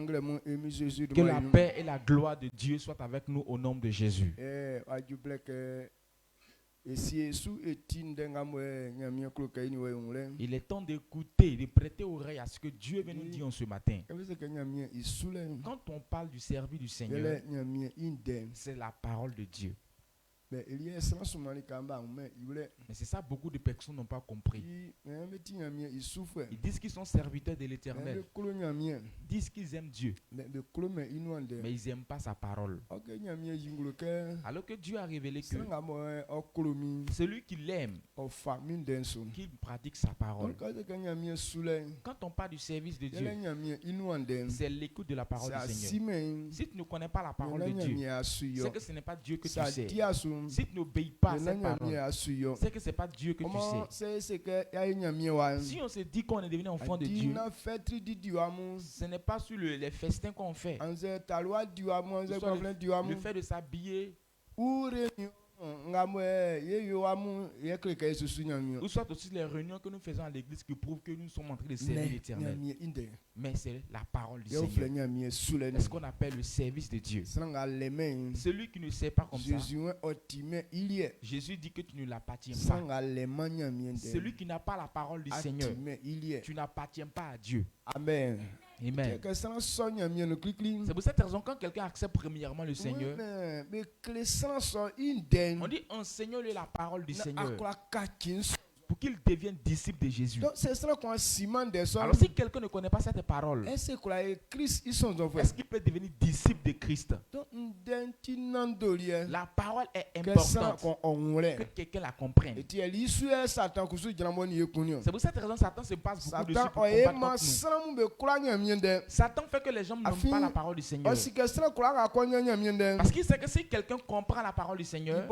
Que la paix et la gloire de Dieu soient avec nous au nom de Jésus. Il est temps d'écouter, de prêter oreille à ce que Dieu veut nous dire en ce matin. Quand on parle du service du Seigneur, c'est la parole de Dieu. Mais c'est ça, beaucoup de personnes n'ont pas compris. Ils disent qu'ils sont serviteurs de l'Éternel. Ils disent qu'ils aiment Dieu. Mais ils n'aiment pas sa parole. Alors que Dieu a révélé que celui qui l'aime, qui pratique sa parole. Quand on parle du service de Dieu, c'est l'écoute de la parole du Seigneur. Si tu ne connais pas la parole de Dieu, c'est que ce n'est pas Dieu que tu sais. Si tu n'obéis pas à cette parole, c'est que ce n'est pas Dieu que tu sais. Si on se dit qu'on est devenu enfant de Dieu, ce n'est pas sur les festins qu'on fait. Le fait de s'habiller, ou soit aussi les réunions que nous faisons à l'église qui prouvent que nous sommes en train de servir l'Éternel. Mais c'est la parole du Seigneur. C'est ce qu'on appelle le service de Dieu. Celui qui ne sait pas comme ça, Jésus dit que tu ne l'appartiens pas. Celui qui n'a pas la parole du Seigneur, tu n'appartiens pas à Dieu. Amen. Amen. C'est pour cette raison quand quelqu'un accepte premièrement le Seigneur, on dit enseigne-lui la parole du Seigneur pour qu'il devienne disciple de Jésus. Alors si quelqu'un ne connaît pas cette parole, est-ce qu'il peut devenir disciple de Christ? La parole est importante que quelqu'un la comprenne. C'est pour cette raison que Satan se passe beaucoup dessus pour combattre contre nous. Satan fait que les gens n'aiment pas la parole du Seigneur. Parce qu'il sait que si quelqu'un comprend la parole du Seigneur,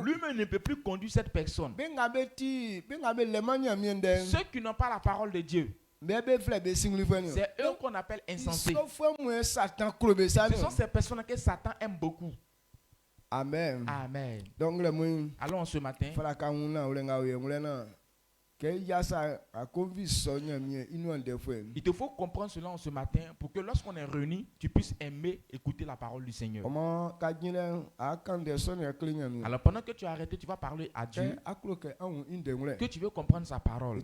lui-même ne peut plus conduire cette personne. Ceux qui n'ont pas la parole de Dieu, c'est eux qu'on appelle insensés. Ce sont ces personnes que Satan aime beaucoup. Amen. Amen. Allons ce matin. Il te faut comprendre cela en ce matin pour que lorsqu'on est réunis, tu puisses aimer écouter la parole du Seigneur. Alors pendant que tu as arrêté, tu vas parler à Dieu que tu veux comprendre sa parole.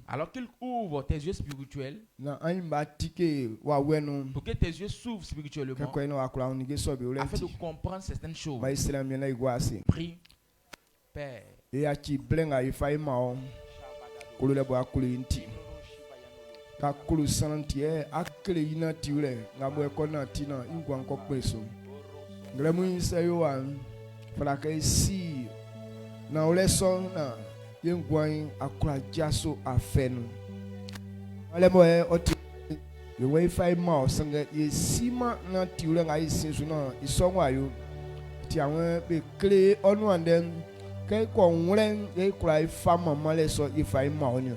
Alors qu'il ouvre tes yeux spirituels pour que tes yeux s'ouvrent spirituellement afin de comprendre certaines choses. Prie. Père. Kakulu santie akle ina tiule ngabo ekona tina ingwanko peso ngremu seyoan fala si na oleso na yengwan akura jaso afenu alemo oti yewe fai ma sanga yesima na tiule ngai sinsu na isonwa yo ti awon be kle onu andem kai ko nwren ye kura fama male so ifai ma onyo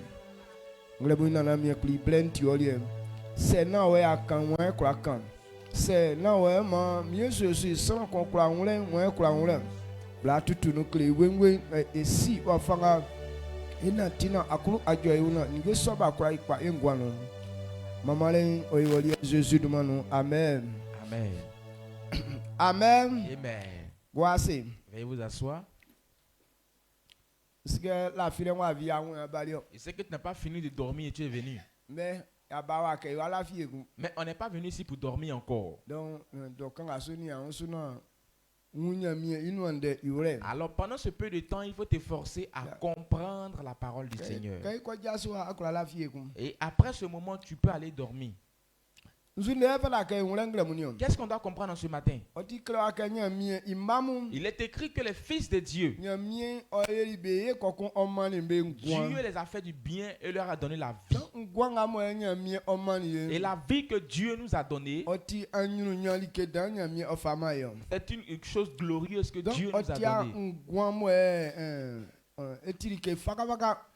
ngremu na mi kli blend yolie se na we akan won kura kan se na we ma mi yesu san kon kura nwren won kura nwren bla tutu no kle wenwe esi wa fanga ina tina akuru ajoy una nge so ba kura ipa engwa no mama le oyewoli Jésus dumanu amen amen amen amen. Voici veuillez vous asseoir. Il sait que tu n'as pas fini de dormir et tu es venu. Mais on n'est pas venu ici pour dormir encore. Alors pendant ce peu de temps, il faut t'efforcer à comprendre la parole du Seigneur. Et après ce moment, tu peux aller dormir. Qu'est-ce qu'on doit comprendre en ce matin? Il est écrit que les fils de Dieu, Dieu les a fait du bien et leur a donné la vie. Et la vie que Dieu nous a donnée, c'est une chose glorieuse que Dieu nous a donnée.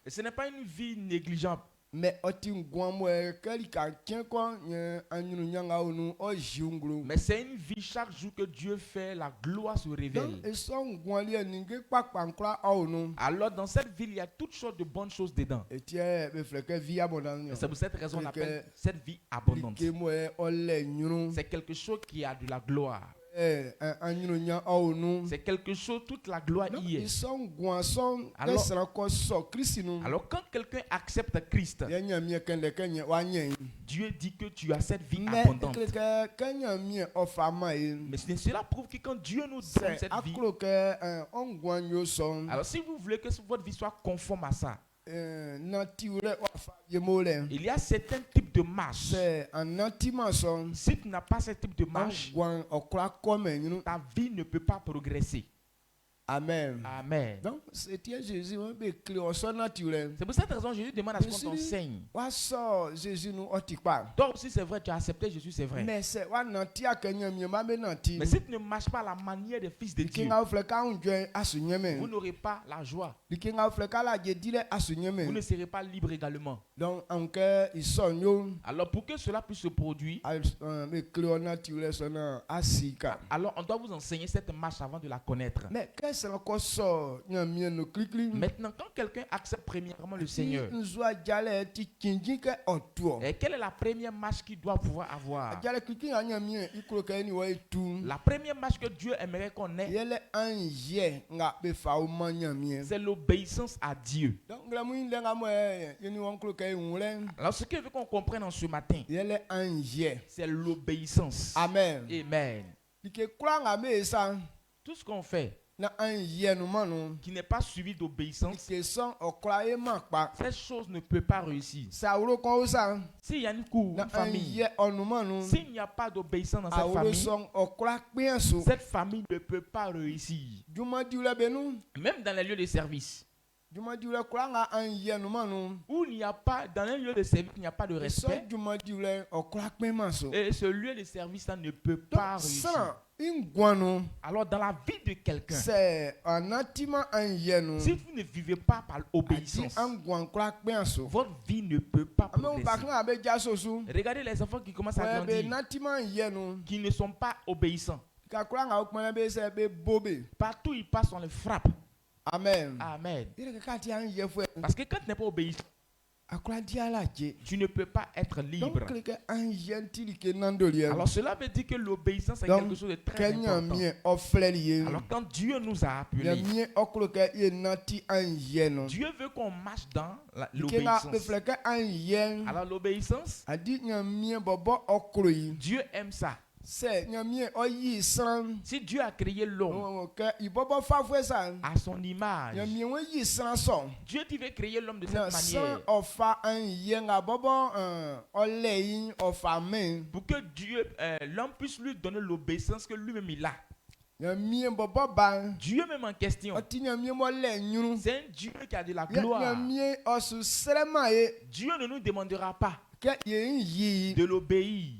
Et ce n'est pas une vie négligeable. Mais Mais c'est une vie chaque jour que Dieu fait, la gloire se révèle. Alors dans cette ville, il y a toutes sortes de bonnes choses dedans. Et c'est pour cette raison qu'on appelle cette vie abondante. C'est quelque chose qui a de la gloire. C'est quelque chose, toute la gloire y est. Alors quand quelqu'un accepte Christ, Dieu dit que tu as cette vie abondante. Mais cela prouve que quand Dieu nous donne cette vie, alors si vous voulez que votre vie soit conforme à ça, il y a certains types de marches. Si tu n'as pas ce type de marche, ta vie ne peut pas progresser. Amen. Amen. Donc, c'est Jésus. C'est pour cette raison que Jésus demande à ce qu'on t'enseigne. Toi aussi, c'est vrai, tu as accepté Jésus, c'est vrai. Mais si tu ne marches pas à la manière des fils de Dieu, vous n'aurez pas la joie. Vous ne serez pas libre également. Alors, pour que cela puisse se produire, alors on doit vous enseigner cette marche avant de la connaître. Maintenant, quand quelqu'un accepte premièrement le Seigneur, et quelle est la première marche qu'il doit pouvoir avoir? La première marche que Dieu aimerait qu'on ait, c'est l'obéissance à Dieu. Alors ce que veut qu'on comprenne en ce matin, c'est l'obéissance. Amen. Amen. Tout ce qu'on fait qui n'est pas suivi d'obéissance, cette chose ne peut pas réussir. S'il y a une cour, une famille, s'il n'y a pas d'obéissance dans cette famille ne peut pas réussir. Même dans les lieux de service, où il n'y a pas, dans un lieu de service, il n'y a pas de respect, et ce lieu de service là ne peut pas réussir. Alors dans la vie de quelqu'un, si vous ne vivez pas par l'obéissance, votre vie ne peut pas progresser. Regardez les enfants qui commencent à grandir, qui ne sont pas obéissants. Partout ils passent, on les frappe. Amen. Amen. Parce que quand tu n'es pas obéissant, tu ne peux pas être libre. Alors cela veut dire que l'obéissance est quelque chose de très important. Alors quand Dieu nous a appelés, Dieu veut qu'on marche dans l'obéissance. Alors l'obéissance, Dieu aime ça. Si Dieu a créé l'homme à son image, Dieu veut créer l'homme de cette manière pour que l'homme puisse lui donner l'obéissance que lui-même il a. Dieu même en question, c'est un Dieu qui a de la gloire. Dieu ne nous demandera pas de l'obéir,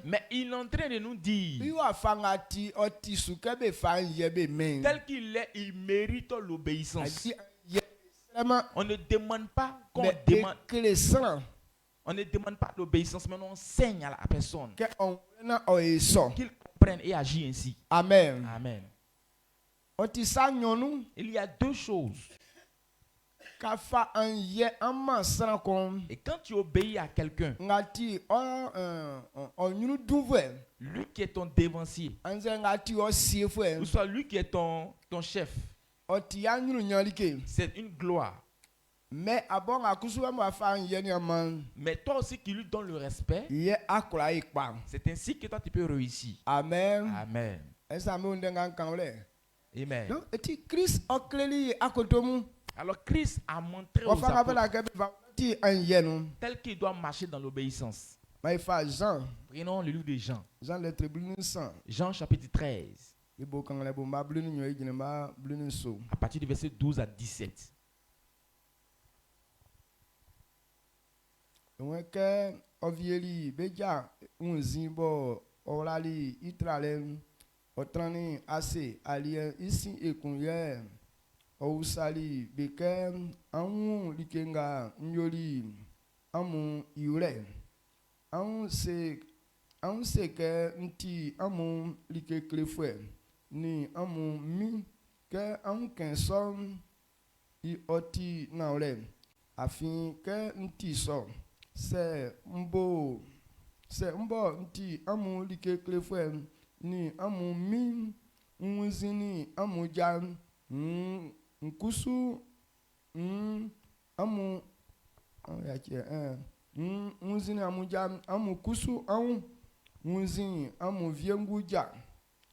mais il est en train de nous dire tel qu'il est, il mérite l'obéissance. On ne demande pas qu'on demande, on ne demande pas l'obéissance, mais on enseigne à la personne qu'il comprenne et agisse ainsi. Amen. Amen. Il y a deux choses. Et quand tu obéis à quelqu'un, lui qui est ton dévancier, ou soit lui qui est ton chef, c'est une gloire. Mais toi aussi qui lui donnes le respect, c'est ainsi que toi tu peux réussir. Amen. Amen. Amen. Alors Christ a montré aux apôtres tel qu'il doit marcher dans l'obéissance. Prenons le livre de Jean. Jean chapitre 13. À partir du verset 12 à 17. Ousali beke amu likenga nyoli amu iure. Amu se ke nti amu like klefwe ni amu mi ke amu kenson I oti naure afin ke nti so se mbo nti amu like klefwe ni amu mi unzini amu jan nkusu amu unzini amu jan amu kusu unzini amu vienguja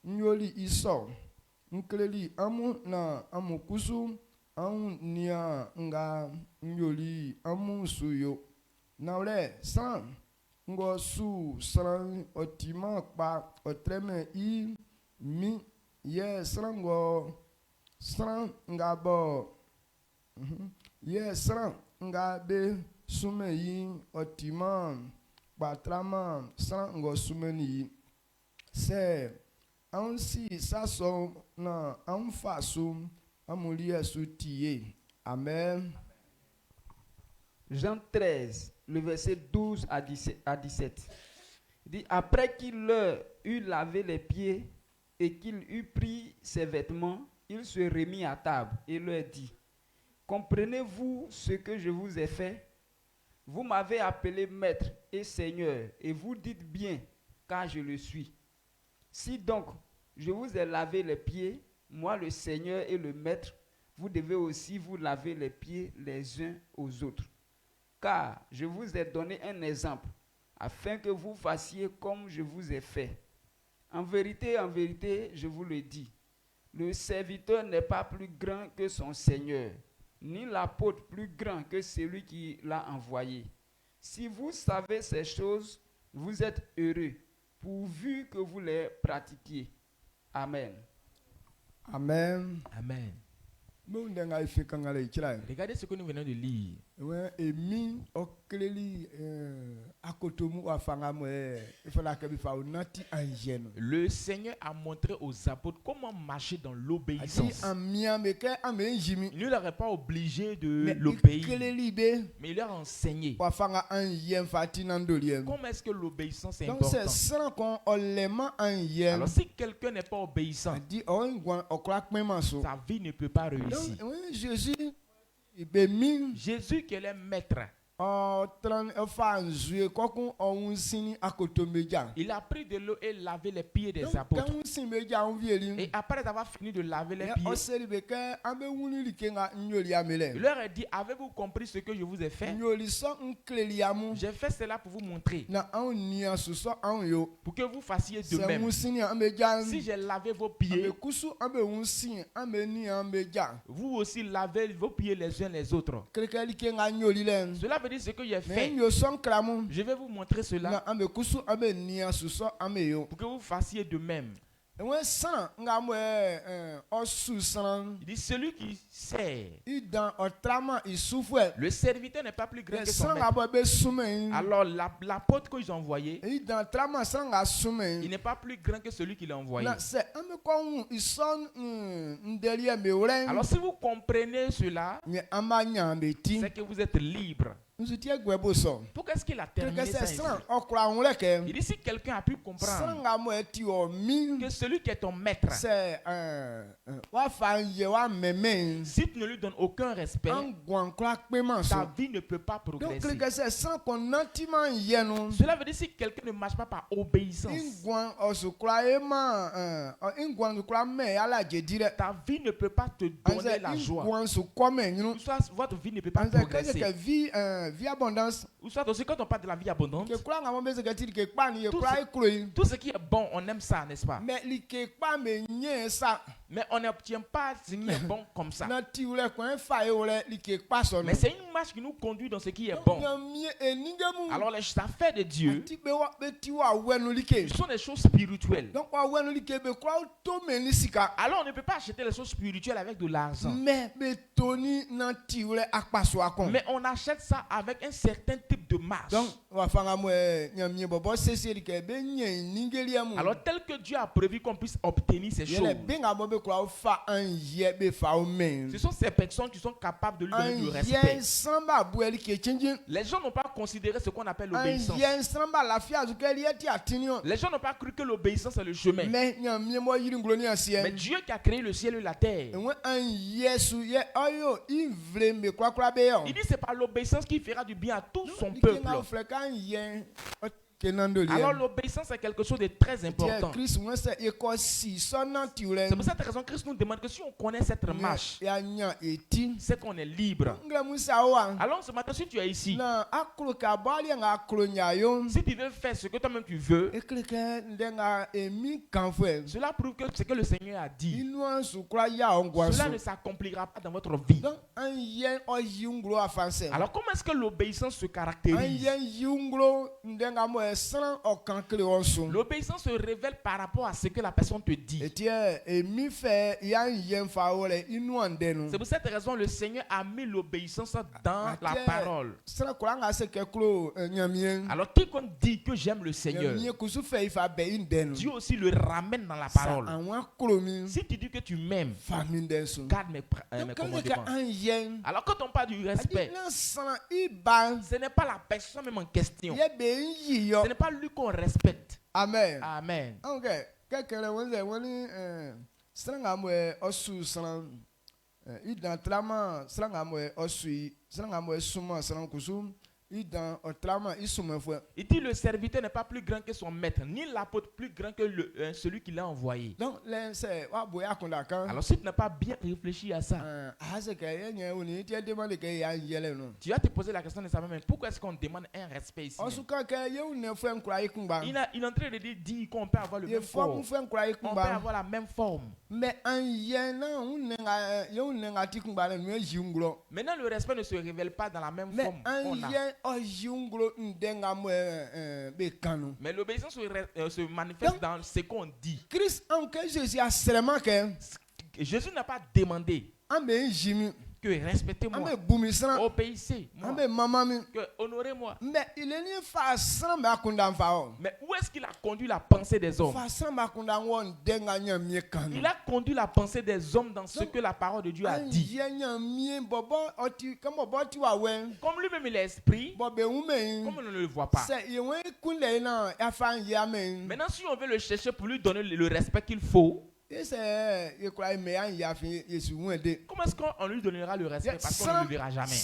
nyoli iso nkleli amu na amu kusu nia nga nyoli amu suyo naure san ngo su san otima pa otreme I mi ye srango sran nga bo ye sran nga be sume yi otima patrama sran ngo sumeni se ansi saso na anfasu amulia sutie. Amen. Jean 13, le verset 12 à 17. Il dit, après qu'il leur eut lavé les pieds et qu'il eut pris ses vêtements, il se remit à table et leur dit, comprenez-vous ce que je vous ai fait? Vous m'avez appelé maître et seigneur, et vous dites bien, car je le suis. Si donc je vous ai lavé les pieds, moi le Seigneur et le maître, vous devez aussi vous laver les pieds les uns aux autres. Car je vous ai donné un exemple, afin que vous fassiez comme je vous ai fait. En vérité, je vous le dis, le serviteur n'est pas plus grand que son Seigneur, ni l'apôtre plus grand que celui qui l'a envoyé. Si vous savez ces choses, vous êtes heureux, pourvu que vous les pratiquiez. Amen. Amen. Amen. Regardez ce que nous venons de lire. Le Seigneur a montré aux apôtres comment marcher dans l'obéissance. Il ne leur a pas obligé de l'obéir, mais il leur a enseigné comment est-ce que l'obéissance est importante. Alors si quelqu'un n'est pas obéissant, sa vie ne peut pas réussir. Jésus qui est le maître, il a pris de l'eau et lavé les pieds des apôtres. Et après avoir fini de laver les pieds, il leur a dit, avez-vous compris ce que je vous ai fait? J'ai fait cela pour vous montrer, pour que vous fassiez de même. Si j'ai lavé vos pieds, vous aussi lavez vos pieds les uns les autres. Cela veut dire ce que j'ai fait. Je vais vous montrer cela pour que vous fassiez de même. Il dit celui qui sert, le serviteur n'est pas plus grand que son maître. Alors l'apôtre qu'ils ont envoyé, il n'est pas plus grand que celui qui l'a envoyé. Alors si vous comprenez cela, c'est que vous êtes libre. Pourquoi est-ce qu'il a terminé ça ici? Il dit si quelqu'un a pu comprendre que celui qui est ton maître, si tu ne lui donnes aucun respect, ta vie ne peut pas progresser. Cela veut dire si quelqu'un ne marche pas par obéissance, ta vie ne peut pas te donner la joie. Soit votre vie ne peut pas progresser. Vie abondance. Ou soit aussi quand on parle de la vie abondante, tout ce qui est bon, on aime ça, n'est-ce pas? Mais on n'obtient pas ce qui est bon comme ça. Mais c'est une marche qui nous conduit dans ce qui est bon. Alors les affaires de Dieu sont des choses spirituelles. Alors on ne peut pas acheter les choses spirituelles avec de l'argent. Mais on achète ça avec un certain type de marche. Donc, alors tel que Dieu a prévu qu'on puisse obtenir ces choses, ce sont ces personnes qui sont capables de lui donner du respect. Les gens n'ont pas considéré ce qu'on appelle l'obéissance. Les gens n'ont pas cru que l'obéissance est le chemin. Mais Dieu qui a créé le ciel et la terre, il dit c'est par l'obéissance qu'il fera du bien à tout son peuple. Alors l'obéissance est quelque chose de très important. C'est pour cette raison que Christ nous demande que si on connaît cette marche, c'est qu'on est libre. Alors ce matin, si tu es ici, si tu veux faire ce que toi-même tu veux, cela prouve que ce que le Seigneur a dit, cela ne s'accomplira pas dans votre vie. Alors comment est-ce que l'obéissance se caractérise? L'obéissance se révèle par rapport à ce que la personne te dit. C'est pour cette raison que le Seigneur a mis l'obéissance dans la parole. Alors quiconque dit que j'aime le Seigneur, Dieu aussi le ramène dans la parole. Si tu dis que tu m'aimes, garde mes commandements. Alors quand on parle du respect, ce n'est pas la personne même en question. Ce n'est pas lui qu'on respecte. Amen. Amen. Ok. Quelqu'un il dit le serviteur n'est pas plus grand que son maître, ni l'apôtre plus grand que celui qui l'a envoyé. Donc, alors si tu n'as pas bien réfléchi à ça, tu vas te poser la question de savoir même pourquoi est-ce qu'on demande un respect ici. Il est en train de dire qu'on peut avoir le même forme. On peut avoir la même forme. Maintenant le respect ne se révèle pas dans la même forme qu'on a. Mais l'obéissance se manifeste dans ce qu'on dit. Jésus n'a pas demandé que respectez-moi, obéissez-moi, que honorez-moi. Mais où est-ce qu'il a conduit la pensée des hommes? Il a conduit la pensée des hommes dans ce que la parole de Dieu a dit. Comme lui-même il est esprit, comme on ne le voit pas. Maintenant si on veut le chercher pour lui donner le respect qu'il faut, comment est-ce qu'on lui donnera le respect parce qu'on ne le verra jamais?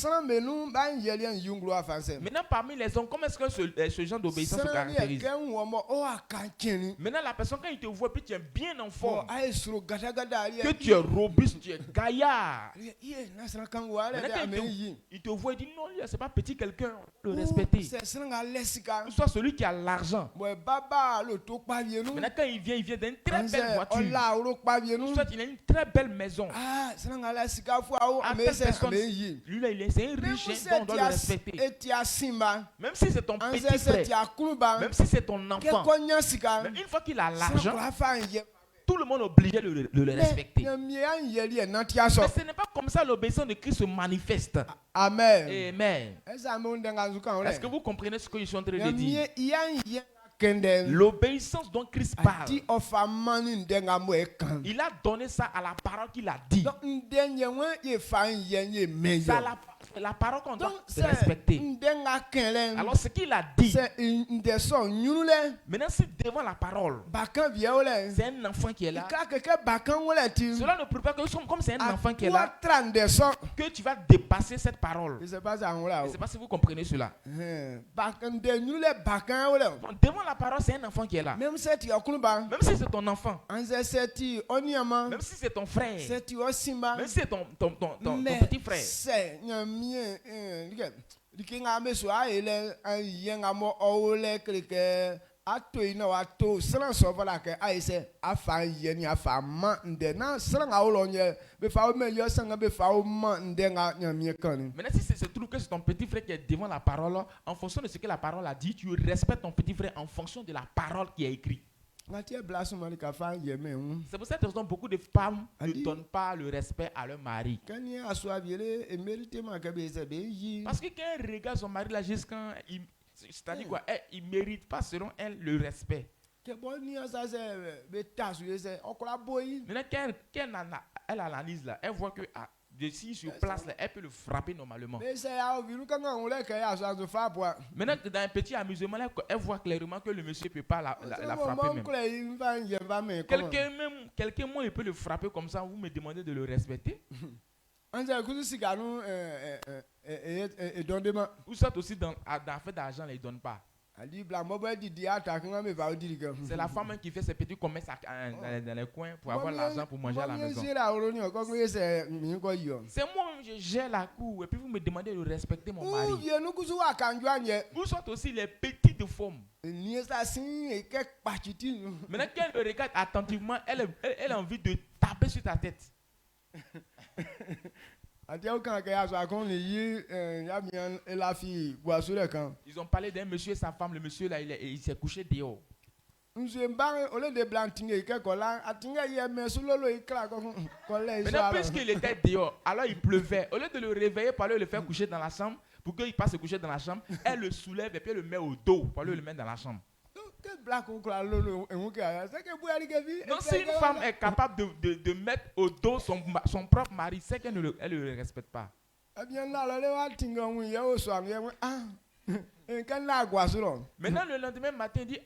Maintenant parmi les hommes, comment est-ce que ce genre d'obéissance se caractérise? Maintenant la personne quand il te voit puis tu es bien en forme, que tu es robuste, tu es gaillard, maintenant quand il te voit, il dit non, c'est pas petit quelqu'un, le respecter. Soit celui qui a l'argent. Maintenant quand il vient d'une très belle voiture, soit il a une très belle maison. Lui là, c'est un riche, on doit le respecter. Même si c'est ton petit frère, même si c'est ton enfant, mais une fois qu'il a l'argent, tout le monde est obligé de le respecter. Mais ce n'est pas comme ça l'obéissance de Christ se manifeste. Amen. Amen. Est-ce que vous comprenez ce que je suis en train de dire? L'obéissance dont Christ parle, il a donné ça à la parole qu'il a dit. C'est la parole qu'on doit respecter. Alors ce qu'il a dit, maintenant si devant la parole, c'est un enfant qui est là, cela ne prouve pas que comme c'est un enfant qui est là, que tu vas dépasser cette parole. Je ne sais pas si vous comprenez cela. Devant la parole, c'est un enfant qui est là. Même si c'est ton enfant, même si c'est ton frère, même si c'est ton petit frère, maintenant si c'est trouve que c'est ton petit frère qui est devant la parole, en fonction de ce que la parole a dit, tu respectes ton petit frère en fonction de la parole qui est écrite. C'est pour cette raison que beaucoup de femmes ne donnent pas le respect à leur mari. Parce que quand elle regarde son mari là, jusqu'à c'est-à-dire quoi, il ne mérite pas selon elle le respect. Maintenant, quand elle analyse là, elle voit que si sur place là, elle peut le frapper normalement. Maintenant, dans un petit amusement là, elle voit clairement que le monsieur ne peut pas la frapper même. Quelqu'un moi il peut le frapper comme ça, vous me demandez de le respecter. Ou soit aussi dans fait d'argent, ils ne donnent pas. C'est la femme qui fait ses petits commerces dans les coins pour avoir l'argent pour manger à la maison. C'est moi, je gère la cour et puis vous me demandez de respecter mon mari. Ou soit aussi les petites formes. Maintenant, quand elle me regarde attentivement, elle a envie de taper sur ta tête. Ils ont parlé d'un monsieur et sa femme. Le monsieur là, il s'est couché dehors. Maintenant, puisqu'il était dehors, alors il pleuvait. Au lieu de le réveiller pour aller le faire coucher dans la chambre, pour qu'il passe se coucher dans la chambre, elle le soulève et puis elle le met au dos pour aller le mettre dans la chambre. Non, si une femme est capable de mettre au dos son propre mari, c'est qu'elle ne le respecte pas. Maintenant, le lendemain matin, il dit,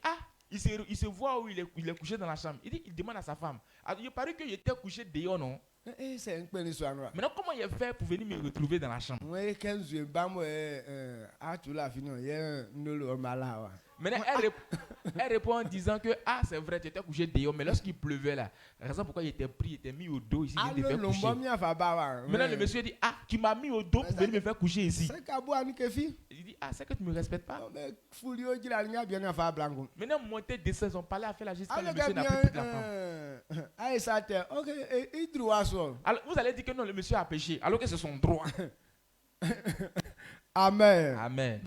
il se voit où il est couché dans la chambre. Il demande à sa femme, il paraît qu'il était couché dehors, non? Maintenant, comment il a fait pour venir me retrouver dans la chambre? Maintenant, elle répond en disant que c'est vrai, tu étais couché dehors, mais lorsqu'il pleuvait là, la raison pourquoi il était pris, il était mis au dos ici, il devait coucher. Maintenant, le monsieur dit, tu m'as mis au dos pour venir me faire coucher ici. Il dit, c'est que tu ne me respectes pas. Maintenant, monter des saisons, on parlait à faire la justice, le monsieur n'a plus toute la femme. Alors, vous allez dire que non, le monsieur a péché, alors que c'est son droit. Amen. Amen.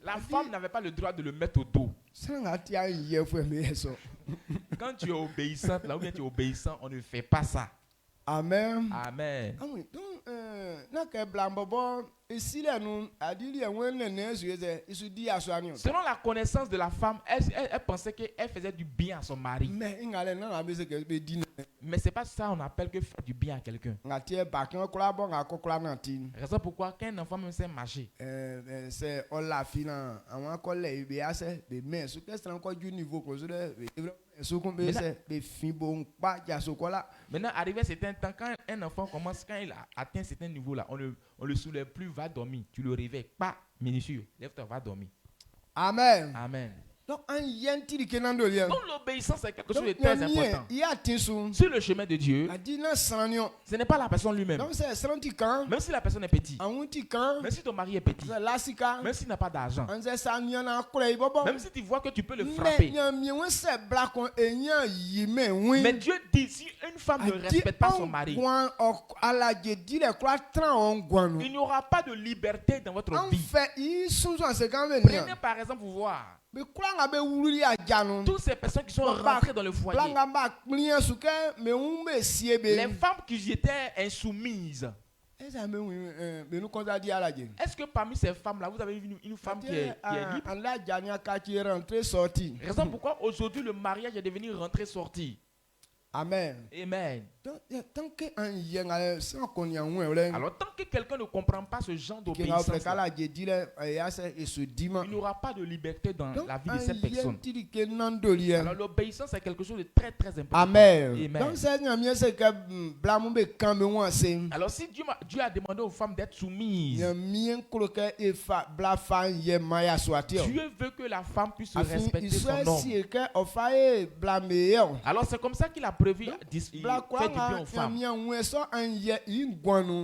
La femme n'avait pas le droit de le mettre au dos. Quand tu es obéissante, là où tu es obéissant, on ne fait pas ça. Amen. Amen. Selon la connaissance de la femme, elle pensait qu'elle faisait du bien à son mari. Mais c'est pas ça on appelle que faire du bien à quelqu'un. Raison pourquoi quand un enfant même sait marcher. Maintenant, arrivé à un certain temps, quand un enfant commence, quand il atteint un certain niveau là, on le soulève plus, va dormir. Tu le réveilles, pas minutieux, lève-toi, va dormir. Amen. Amen. Donc, l'obéissance est quelque chose de très important. Sur le chemin de Dieu, ce n'est pas la personne lui-même. Même si la personne est petite, même si ton mari est petit, même s'il n'a pas d'argent, même si tu vois que tu peux le frapper. Mais Dieu dit, si une femme ne respecte pas son mari, il n'y aura pas de liberté dans votre vie. Prenez par exemple pour voir. Toutes ces personnes qui sont rentrées dans le foyer, les femmes qui étaient insoumises, est-ce que parmi ces femmes-là, vous avez vu une femme qui est libre? Raison pourquoi aujourd'hui le mariage est devenu rentrer-sortir. Amen. Amen. Alors, tant que quelqu'un ne comprend pas ce genre d'obéissance, il n'aura pas de liberté dans la vie de cette personne. Alors, l'obéissance est quelque chose de très très important. Amen. Alors, si Dieu a demandé aux femmes d'être soumises, Dieu veut que la femme puisse respecter son homme. Alors, c'est comme ça qu'il a prévu faire du bien aux femmes.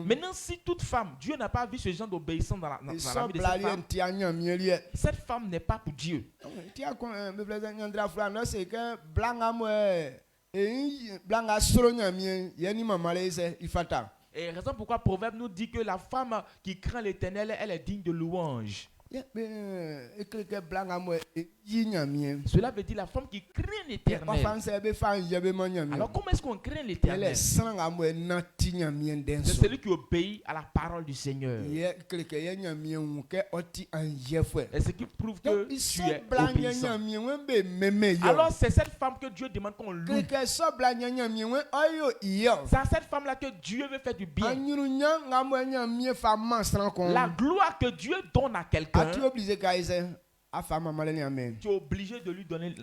Maintenant, si toute femme, Dieu n'a pas vu ce genre d'obéissance dans la vie de cette femme n'est pas pour Dieu. Et raison pourquoi Proverbe nous dit que la femme qui craint l'Éternel, elle est digne de louange. Cela veut dire la femme qui craint l'Éternel. Alors comment est-ce qu'on craint l'Éternel? C'est celui qui obéit à la parole du Seigneur. Et ce qui prouve que tu es obéissant. Alors c'est cette femme que Dieu demande qu'on loue. C'est à cette femme-là que Dieu veut faire du bien. La gloire que Dieu donne à quelqu'un, tu es obligé de lui donner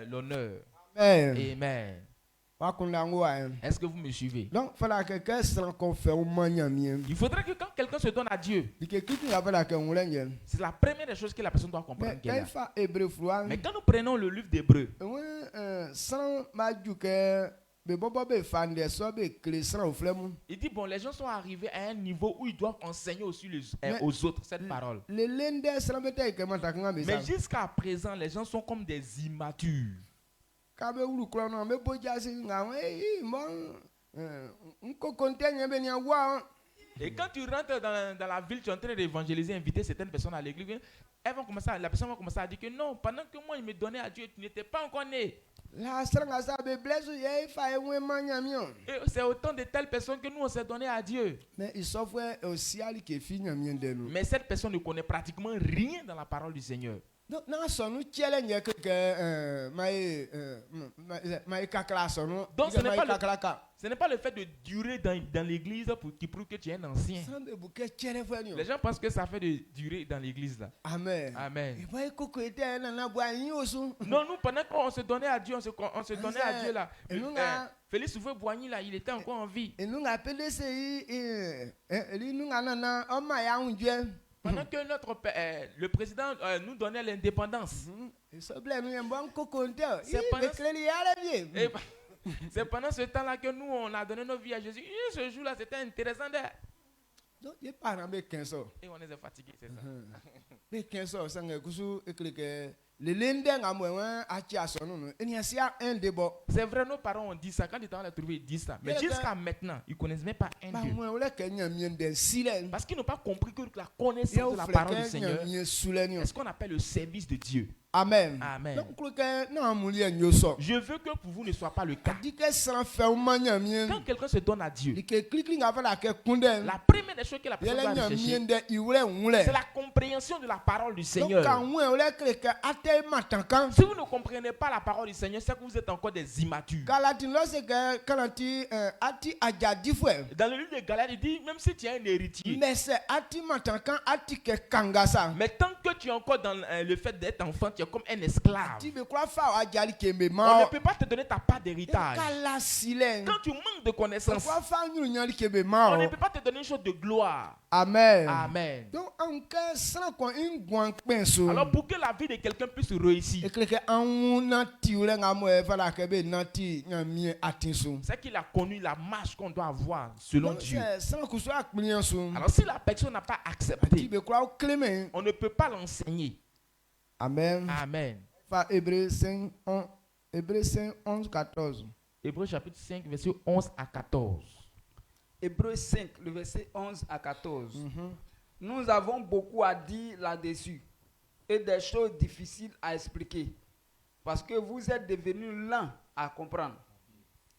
l'honneur. Amen. Est-ce que vous me suivez? Donc, il faudrait que quand quelqu'un se donne à Dieu, c'est la première des choses que la personne doit comprendre. Mais quand nous prenons le livre d'Hébreux, il dit bon, les gens sont arrivés à un niveau où ils doivent enseigner aussi aux autres cette parole. Mais jusqu'à présent, les gens sont comme des immatures. Et quand tu rentres dans la ville, tu es en train d'évangéliser, inviter certaines personnes à l'église, la personne va commencer à dire que non, pendant que moi il me donnait à Dieu, tu n'étais pas encore né. Et c'est autant de telles personnes que nous on s'est donné à Dieu. Mais cette personne ne connaît pratiquement rien dans la parole du Seigneur. Donc, ce n'est pas le fait de durer dans l'église qui prouve que tu es un ancien. Les gens pensent que ça fait de durer dans l'église là. Amen. Amen. Non, nous pendant qu'on se donnait à Dieu, on se donnait à Dieu là. Félix Houphouët-Boigny là, il était encore en vie. Pendant que le président nous donnait l'indépendance. C'est pendant ce temps-là que nous, on a donné nos vies à Jésus. Et ce jour-là, c'était intéressant. Et on est fatigués, c'est ça. C'est vrai, nos parents ont dit ça. Quand ils ont trouvé, ils disent ça. Mais jusqu'à maintenant, ils ne connaissent même pas un Dieu. Parce qu'ils n'ont pas compris que la connaissance de la parole du Seigneur est ce qu'on appelle le service de Dieu. Amen. Amen. Je veux que pour vous ne soit pas le cas. Quand quelqu'un se donne à Dieu, la première des choses que la personne doit chercher, c'est la compréhension de la parole du Seigneur. Si vous ne comprenez pas la parole du Seigneur, c'est que vous êtes encore des immatures. Dans le livre de Galates, il dit même si tu es un héritier, mais tant que tu es encore dans le fait d'être enfant, tu es comme un esclave. On ne peut pas te donner ta part d'héritage. Quand tu manques de connaissances, on ne peut pas te donner une chose de gloire. Amen. Amen. Alors pour que la vie de quelqu'un puisse réussir, c'est qu'il a connu la marche qu'on doit avoir selon Dieu. Alors si la personne n'a pas accepté, on ne peut pas l'enseigner. Amen. Amen. Hébreux 5, 11, 14. Hébreux chapitre 5, verset 11 à 14. Hébreux 5, le verset 11 à 14. Nous avons beaucoup à dire là-dessus et des choses difficiles à expliquer parce que vous êtes devenus lents à comprendre.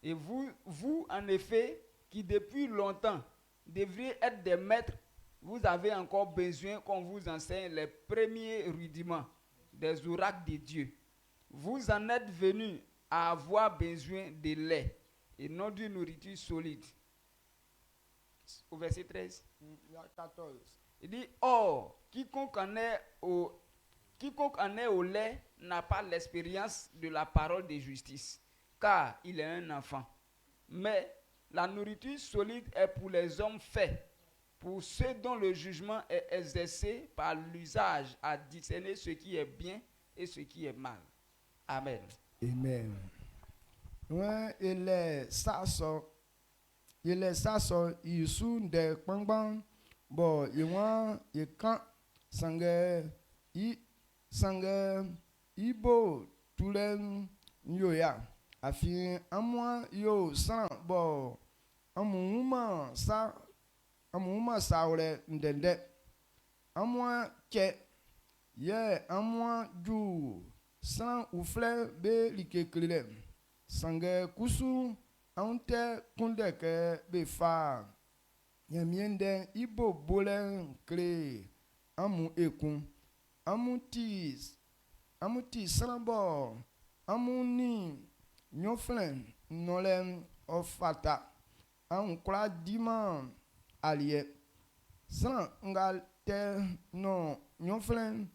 Et vous, en effet, qui depuis longtemps devriez être des maîtres, vous avez encore besoin qu'on vous enseigne les premiers rudiments des oracles de Dieu. Vous en êtes venus à avoir besoin de lait et non d'une nourriture solide. Au verset 13. 14. Il dit, or, quiconque en est au lait n'a pas l'expérience de la parole de justice, car il est un enfant. Mais la nourriture solide est pour les hommes faits, pour ceux dont le jugement est exercé par l'usage à discerner ce qui est bien et ce qui est mal. Amen. Amen. Ouais, il est ça, il sous des pangban, bon, il quand sangue, ibo, tout les yoya, afin, à moi, yo, sans, bon, un moment, ça, ndende, à moi, que, yeah, à moi, du, Sans oufle be likekele. Sange kusu ante kundeke be fa. Yamiende ibo bole kle. Amu ekun. Amuti srambo. Amuni nyoflen nolem ofata. Ankla diman allié. San ngal te no nyoflen.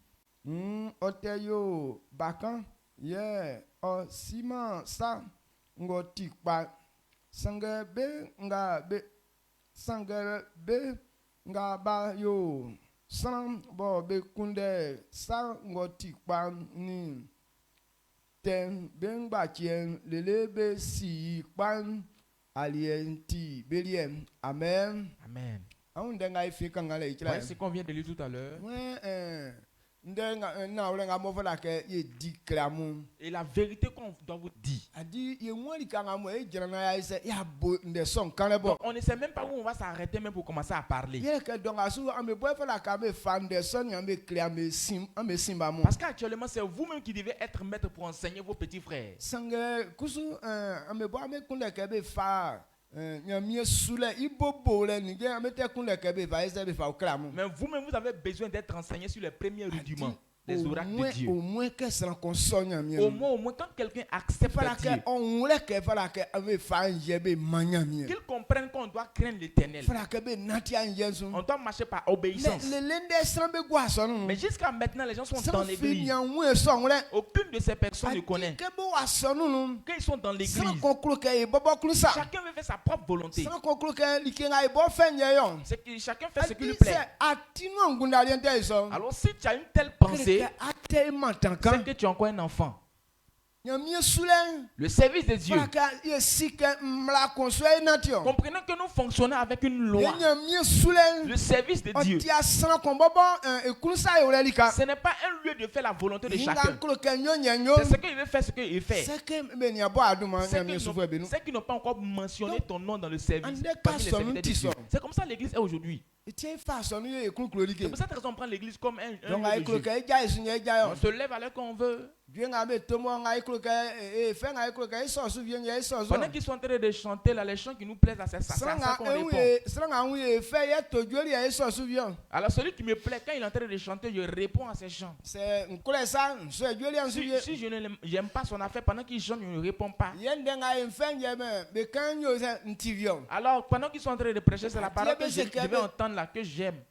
Oteyo bakan ye o siman sa ngo tikpa sange be nga ba yo san bo be kunde sa ngo tikpa ni ten ben ba chien lele be si pan alienti belien amen amen. Ouais, c'est qu'on vient de lire tout à l'heure. Et la vérité qu'on doit vous dire. Donc, on ne sait même pas où on va s'arrêter même pour commencer à parler. Parce qu'actuellement, c'est vous-même qui devez être maître pour enseigner vos petits frères. Mais vous-même, vous avez besoin d'être enseigné sur les premiers rudiments des oracles de Dieu. Au moins, quand quelqu'un accepte Dieu, qu'il comprenne qu'on doit craindre l'Éternel. On doit marcher par obéissance. Mais jusqu'à maintenant, les gens sont dans l'église. Aucune de ces personnes ne connaît. Quand ils sont dans l'église, chacun veut faire sa propre volonté. C'est que chacun fait ce qui lui plaît. Alors si tu as une telle pensée, c'est que tu es encore un enfant. Le service de Dieu. Comprenons que nous fonctionnons avec une loi. Le service de Dieu. Ce n'est pas un lieu de faire la volonté de chacun. C'est ce qu'il veut faire, ce qu'il fait. C'est qu'ils n'ont pas encore mentionné ton nom dans le service. C'est comme ça l'église est aujourd'hui. C'est pour cette raison qu'on prend l'église comme un lieu de Dieu. On se lève à l'heure qu'on veut. Pendant qu'ils sont en train de chanter là, les chants qui nous plaisent, c'est ça qu'on répond. Alors celui qui me plaît, quand il est en train de chanter, je réponds à ses chants. Si je n'aime pas son affaire, pendant qu'il chante, je ne réponds pas. Alors pendant qu'ils sont en train de prêcher, c'est la parole que je vais entendre là, que j'aime.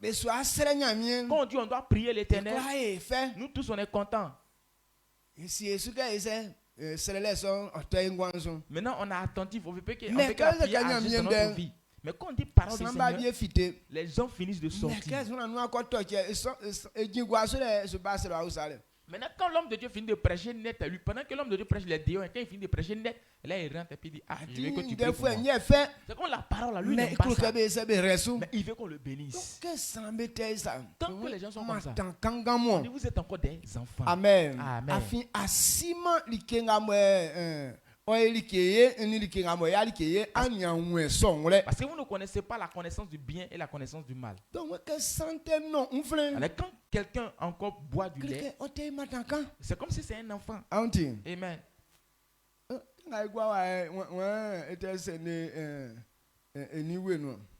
Quand on dit on doit prier l'Éternel, nous tous on est contents. Maintenant on est attentif, on veut pas que la prière agisse dans notre vie. Mais quand on dit parole du Seigneur, les gens finissent de sortir. Maintenant, quand l'homme de Dieu finit de prêcher net à lui, pendant que l'homme de Dieu prêche les déons, et quand il finit de prêcher net, là il rentre et puis il dit, ah, je veux que tu pries pour moi. C'est comme la parole à lui, n'aime pas ça. Mais il veut qu'on le bénisse. Tant que les gens sont comme ça, on dit, vous êtes encore des enfants. Amen. Amen. Parce que vous ne connaissez pas la connaissance du bien et la connaissance du mal. Alors, quand quelqu'un encore boit du lait, c'est comme si c'est un enfant. Amen.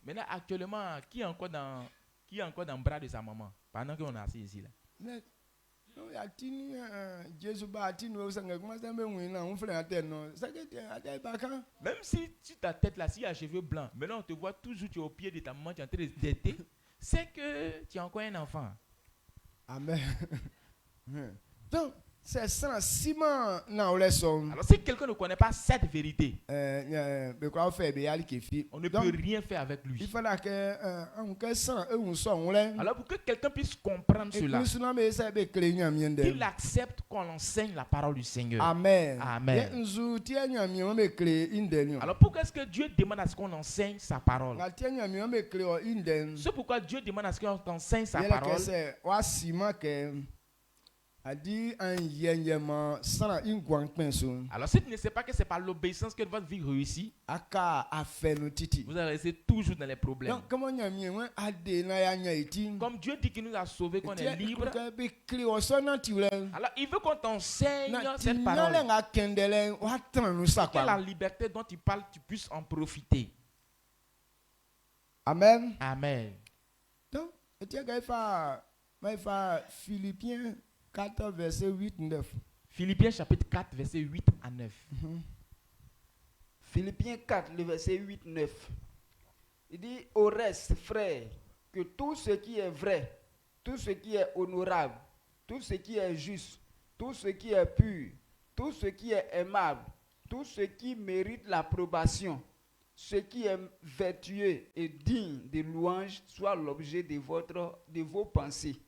Maintenant, actuellement, qui est encore dans le bras de sa maman pendant qu'on est assis ici là? Même si ta tête là, s'il y a cheveux blancs, maintenant on te voit toujours, tu es au pied de ta maman, tu es en train de téter, c'est que tu es encore un enfant. Amen. Donc, c'est ça, Simon. Alors, si quelqu'un ne connaît pas cette vérité, on ne peut rien faire avec lui. Alors, pour que quelqu'un puisse comprendre cela, qu'il accepte qu'on enseigne la parole du Seigneur. Amen. Amen. Alors, pourquoi est-ce que Dieu demande à ce qu'on enseigne sa parole? C'est pourquoi Dieu demande à ce qu'on enseigne sa parole. Alors si tu ne sais pas que c'est par l'obéissance que votre vie réussit, vous allez rester toujours dans les problèmes. Comme Dieu dit qu'il nous a sauvés, qu'on est libre, alors il veut qu'on t'enseigne cette parole. Que la liberté dont il parle, tu puisses en profiter. Amen. Amen. Donc, Philippiens 4, verset 8, 9. Philippiens chapitre 4, verset 8 à 9. Philippiens 4, le verset 8, 9. Il dit, au reste, frères, que tout ce qui est vrai, tout ce qui est honorable, tout ce qui est juste, tout ce qui est pur, tout ce qui est aimable, tout ce qui mérite l'approbation, ce qui est vertueux et digne de louange soit l'objet de vos pensées.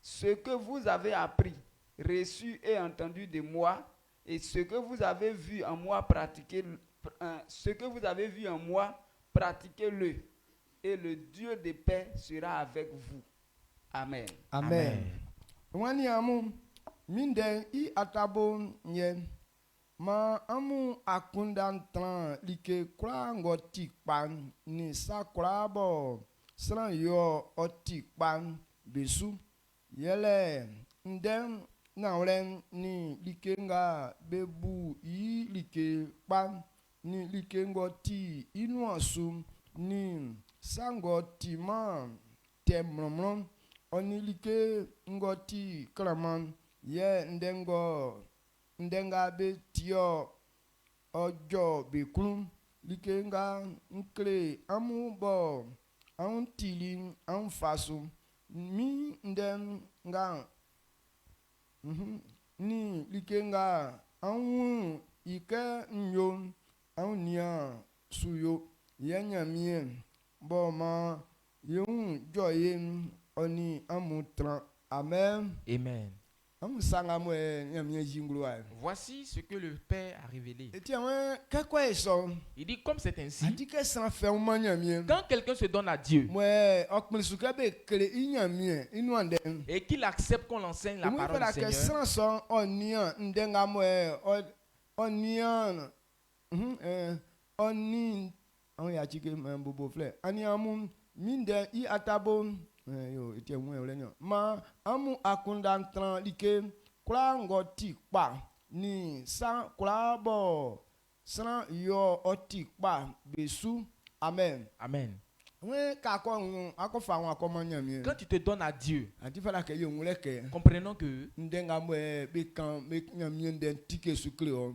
Ce que vous avez appris, reçu et entendu de moi, et ce que vous avez vu en moi pratiquez-le, et le Dieu de paix sera avec vous. Amen. Amen. Ma amu akundantran like kura ngoti pan ni sakura bo sran yo oti pan besu yele ndem nawlen ni like nga bebu yi like pan ni like ngoti inu asum ni sangoti man temromrom oni like ngoti kraman ye ndenga be tio ojo be kun likenga nkle amu bo an tilin an fasu mi ndenga ni likenga an ike nyo an nia suyo yenya mien bo ma yun joyen oni amu tran. Amen. Amen. Voici ce que le Père a révélé. Il dit comme c'est ainsi, quand quelqu'un se donne à Dieu et qu'il accepte qu'on enseigne la parole du Seigneur, ma amu akundantran like kura ngoti pa ni san kura bo san yo oti pa besu. Amen. Amen. Quand tu te donnes à Dieu, comprenons que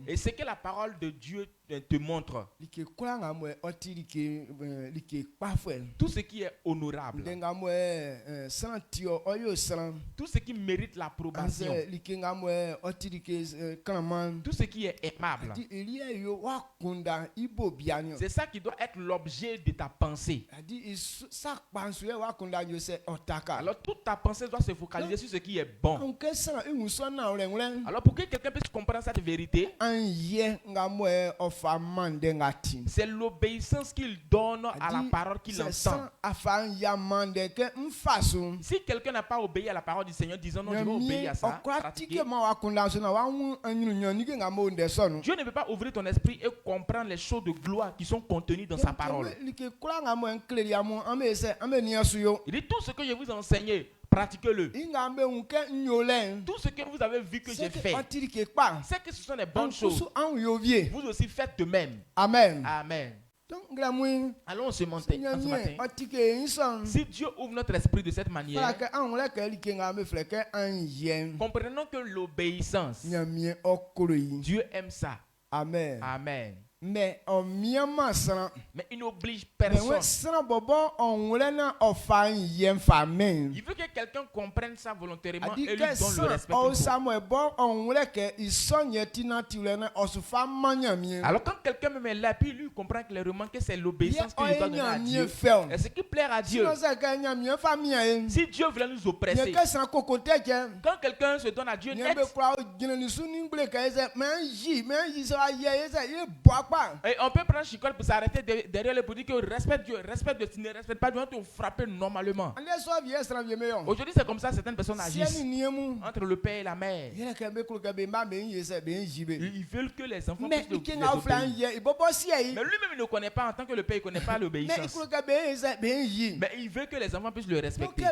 et ce que la parole de Dieu te montre, tout ce qui est honorable, tout ce qui mérite l'approbation, tout ce qui est aimable, c'est ça qui doit être l'objet de ta pensée. Alors toute ta pensée doit se focaliser sur ce qui est bon. Alors pour que quelqu'un puisse comprendre cette vérité, c'est l'obéissance qu'il donne à la parole qu'il entend. Si quelqu'un n'a pas obéi à la parole du Seigneur, disant non, je vais obéir à ça, Dieu ne peut pas ouvrir ton esprit et comprendre les choses de gloire qui sont contenues dans sa parole. Il dit tout ce que je vous ai enseigné, pratiquez-le. Tout ce que vous avez vu que j'ai fait, c'est que ce sont des bonnes choses. Vous aussi faites de même. Amen. Amen. Allons ce matin. Si Dieu ouvre notre esprit de cette manière, comprenons que l'obéissance, Dieu aime ça. Amen. Amen. Mais il n'oblige personne. Il veut que quelqu'un comprenne ça volontairement et lui donne le respect qu'il faut. Alors quand quelqu'un me met là, puis lui comprend clairement que c'est l'obéissance qu'il doit donner à Dieu. Et ce qui plaît à Dieu. Si Dieu voulait nous oppresser, quand quelqu'un se donne à Dieu net, Et on peut prendre chicotte pour s'arrêter derrière le pour dire que respecte Dieu, tu ne respectes pas Dieu, on te frapper normalement. Aujourd'hui, c'est comme ça certaines personnes agissent entre le père et la mère. Ils veulent que les enfants puissent les obéir. Mais lui-même, il ne connaît pas, en tant que le père, il ne connaît pas l'obéissance. Mais il veut que les enfants puissent le respecter.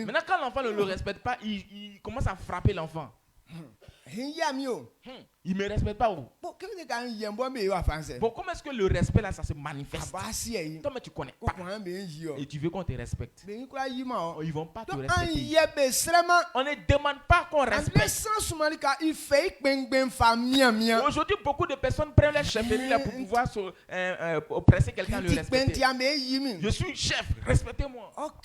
Maintenant, quand l'enfant ne le respecte pas, il commence à frapper l'enfant. Il ne me respecte pas. Bon, comment est-ce que le respect là, ça se manifeste? Toi, mais tu connais pas. Et tu veux qu'on te respecte. Ils ne vont pas te respecter. On ne demande pas qu'on respecte. Aujourd'hui, beaucoup de personnes prennent leur chefferie là pour pouvoir presser quelqu'un à le respecter. Je suis chef, respectez-moi. Alors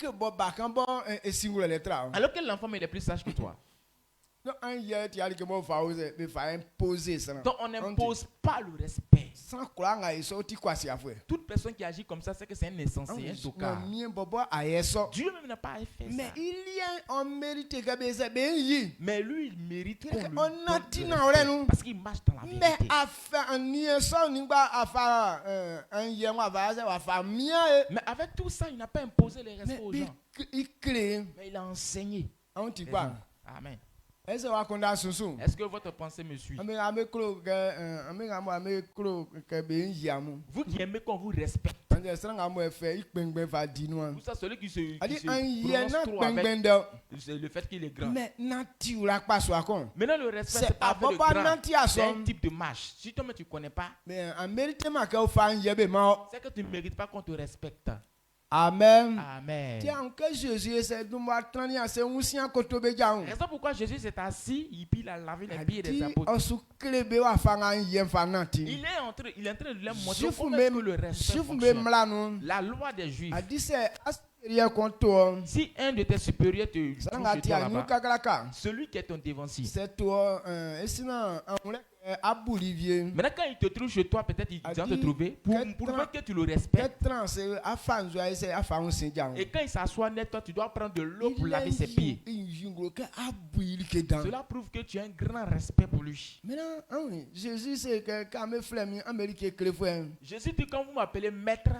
que l'enfant il est plus sage que toi. Donc on n'impose pas le respect. Toute personne qui agit comme ça, c'est que c'est un insensé, un tocard. Dieu même n'a pas fait ça. Mais lui, il mérite qu'on lui donne le respect parce qu'il marche dans la vérité. Mais avec tout ça, il n'a pas imposé les respects aux gens. Mais il a enseigné. Amen. Est-ce que votre pensée me suit? Vous qui aimez qu'on vous respecte. Vous savez, celui qui se prononce trop avec le fait qu'il est grand. Maintenant, le respect, c'est pas avec le grand. C'est un type de marche. Si toi, tu ne connais pas, c'est que tu ne mérites pas qu'on te respecte. Amen. Amen. Raison pourquoi Jésus s'est assis et puis il a lavé les pieds des apôtres. Il est en train de leur montrer comment le respect fonctionne. La loi des Juifs. Si un de tes supérieurs te trouve chez toi là-bas, celui qui est ton dévancier. Maintenant, quand il te trouve chez toi, peut-être il vient te trouver pour voir que tu le respectes. Et quand il s'assoit net, toi, tu dois prendre de l'eau pour laver ses pieds. Cela prouve que tu as un grand respect pour lui. Jésus dit, quand vous m'appelez maître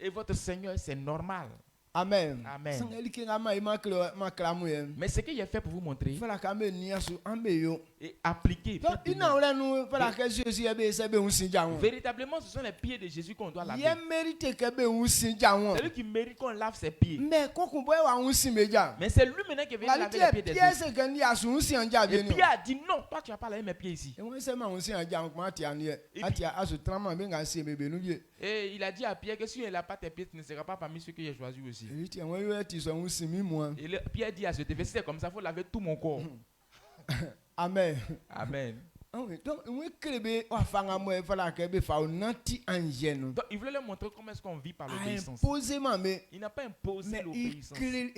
et votre Seigneur, c'est normal. Amen. Amen. Mais ce qu'il a fait pour vous montrer et appliquer. Véritablement, ce sont les pieds de Jésus qu'on doit laver. C'est lui qui mérite qu'on lave ses pieds. Mais c'est lui maintenant qui vient laver les pieds des autres. Et Pierre a dit non, toi tu n'as pas lavé mes pieds ici. Et il a dit à Pierre que si il n'a pas tes pieds, tu ne seras pas parmi ceux que j'ai choisis aussi. Et Pierre dit à ce effet, si c'est comme ça, il faut laver tout mon corps. Amen. Amen. Donc, il voulait leur montrer comment est-ce qu'on vit par l'obéissance. Il n'a pas imposé l'obéissance. Mais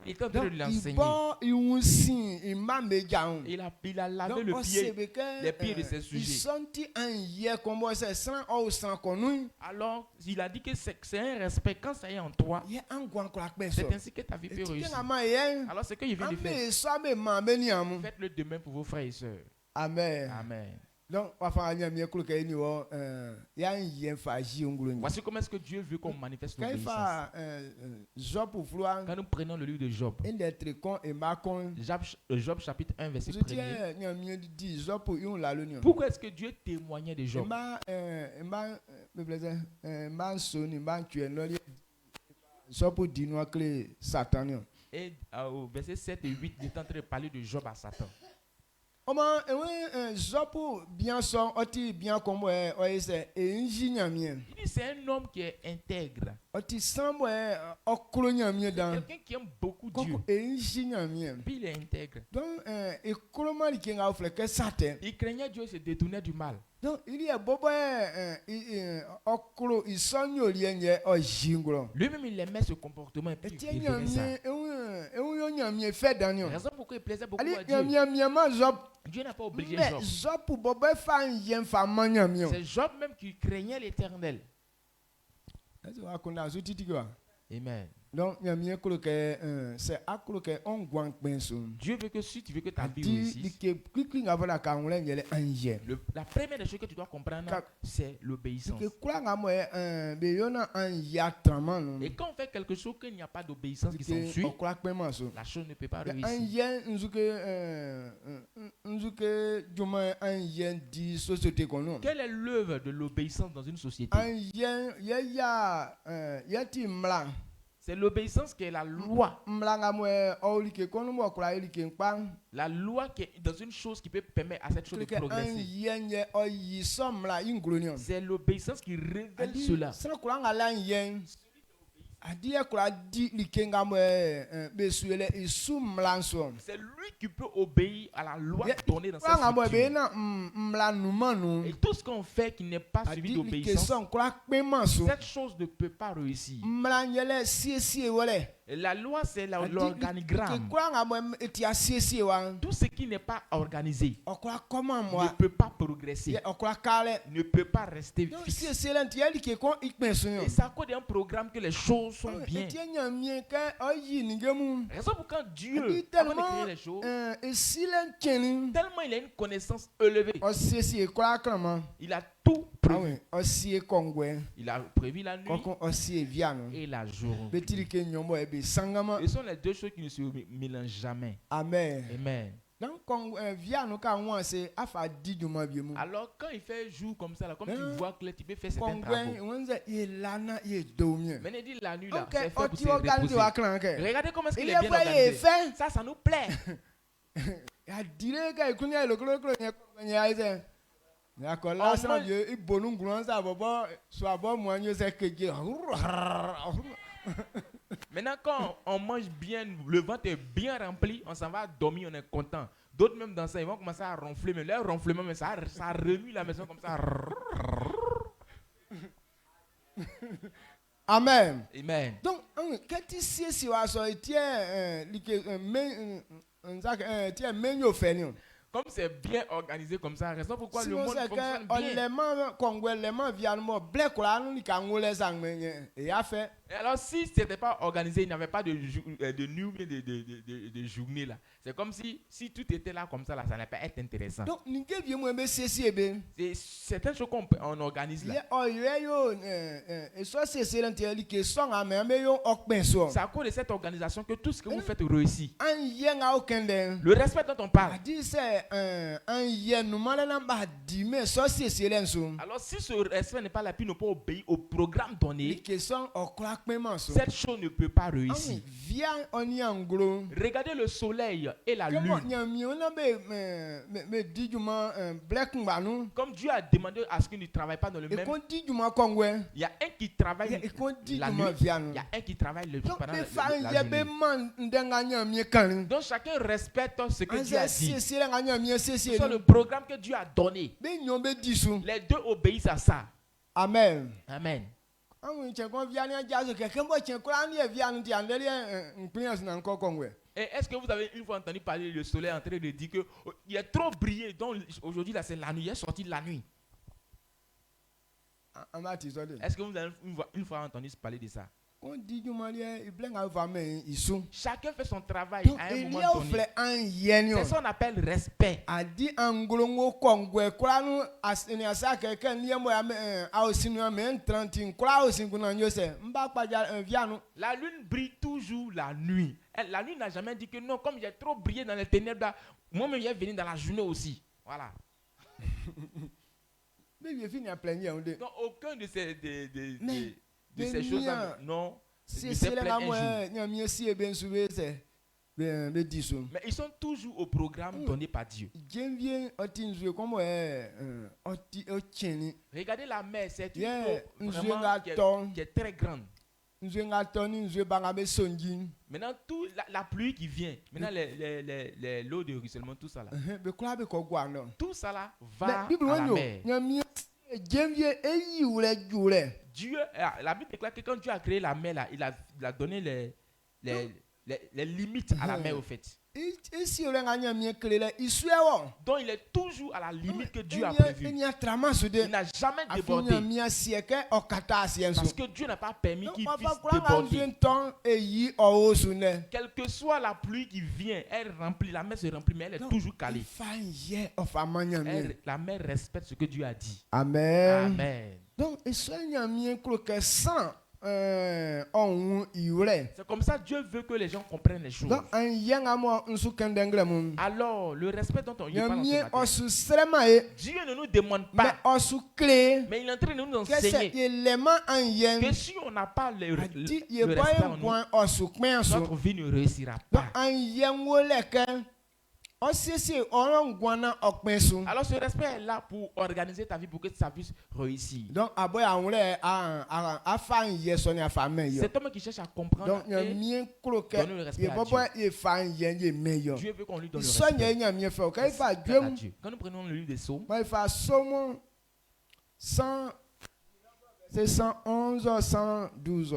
il est en train de l'enseigner. Il a lavé les pieds de ses sujets. Alors, il a dit que c'est un respect. Quand ça est en toi, c'est ainsi que ta vie peut réussir. Alors, c'est ce qu'il vient de faire. Faites-le demain pour vos frères et sœurs. Amen. Amen. Donc, voici comment est-ce que Dieu veut qu'on manifeste l'obéissance. Quand nous prenons le livre de Job, Job chapitre 1 verset 1. Pourquoi est-ce que Dieu témoignait de Job? Et au verset 7 et 8, il est en train de parler de Job à Satan. Il dit c'est un homme qui est intègre. Quelqu'un qui aime beaucoup Dieu. Puis il est intègre. Il craignait Dieu et se détournait du mal. Donc, il y a lui-même il aimait ce comportement et puis il faisait ça. La raison pourquoi il plaisait beaucoup à Dieu. Dieu n'a pas obligé Job. C'est Job même qui craignait l'Éternel. Amen. Donc, c'est à cause que on guang penso. Dieu veut que si tu veux que ta vie réussisse, la première des choses que tu dois comprendre, c'est l'obéissance. Et quand on fait quelque chose qu'il n'y a pas d'obéissance qui s'ensuit, la chose ne peut pas réussir. Quelle est l'œuvre de l'obéissance dans une société? C'est l'obéissance qui est la loi. La loi qui est dans une chose qui peut permettre à cette chose de progresser. C'est l'obéissance qui révèle cela. C'est lui qui peut obéir à la loi donnée dans cette structure. Et tout ce qu'on fait qui n'est pas suivi d'obéissance, cette chose ne peut pas réussir. Et la loi, c'est l'organigramme. Tout ce qui n'est pas organisé ne peut pas progresser, ne peut pas rester fixe. Et c'est à cause d'un programme que les choses sont bien. Raison pour quand Dieu, avant de créer les choses, tellement il a une connaissance élevée, il a tout prévu. Il a prévu la nuit et la journée. Ce sont les deux choses qui ne se mélangent jamais. Amen. Amen. Alors quand il fait jour comme ça, là, comme tu vois que tu peux faire certains travaux. Maintenant il dit la nuit là, c'est fait pour se reposer. Regardez comment est-ce qu'il est bien organisé. Ça nous plaît. Maintenant, quand on mange bien, le ventre est bien rempli, on s'en va dormir, on est content. D'autres même dans ça, ils vont commencer à ronfler, mais leur ronflement, mais ça remue la maison comme ça. Amen. Amen. Donc, quand tu sais si tu as comme c'est bien organisé comme ça, raison pourquoi le monde fonctionne bien. Et alors si ce n'était pas organisé, il n'y avait pas de nuit, de journée là. C'est comme si tout était là comme ça, là, ça n'a pas être intéressant. Donc, c'est certaines choses qu'on organise là. C'est à cause de cette organisation que tout ce que vous faites réussit. Le respect dont on parle. Alors si ce respect n'est pas là, puis ne pas obéir au programme donné, cette chose ne peut pas réussir. Regardez le soleil et la lune. Comme Dieu a demandé à ce qu'ils ne travaillent pas dans le même. Il y a un qui travaille la nuit. Il y a un qui travaille pendant la journée. Donc chacun respecte ce que Dieu a dit. C'est le programme que Dieu a donné. Les deux obéissent à ça. Amen. Amen. Et est-ce que vous avez une fois entendu parler du soleil en train de dire que il est trop brillé, donc aujourd'hui là c'est la nuit, il est sorti de la nuit. Est-ce que vous avez une fois entendu parler de ça? Chacun fait son travail à un moment donné. C'est ce qu'on appelle respect. La lune brille toujours la nuit. La lune n'a jamais dit que non, comme j'ai trop brillé dans les ténèbres, moi-même j'ai venu dans la journée aussi. Voilà. Donc aucun de ces choses-là, non. Mais ils sont toujours au programme donné par Dieu. Regardez la mer, c'est une eau vraiment qui est très grande. Maintenant, la pluie qui vient, maintenant l'eau de ruissellement, tout ça là. Tout ça là va à la mer. Dieu, la Bible déclare que quand Dieu a créé la mer là, il a donné les limites à la mer au fait. Donc il est toujours à la limite que Dieu a prévue. Il n'a jamais débordé. Parce que Dieu n'a pas permis qu'il puisse déborder. Quelle que soit la pluie qui vient, elle remplit, la mer se remplit, mais elle est toujours calée. La mer respecte ce que Dieu a dit. Amen. Amen. Donc, c'est comme ça Dieu veut que les gens comprennent les choses. Alors, le respect dont on y parle ce matin, Dieu ne nous demande pas, mais il est en train de nous enseigner que si on n'a pas le respect en nous, notre vie ne réussira pas. Alors ce respect est là pour organiser ta vie pour que ça puisse réussir. Donc cet homme qui cherche à comprendre et donner le respect à Dieu. Dieu veut qu'on lui donne le respect à Dieu. Quand nous prenons le livre des Psaumes, c'est 111 à 112.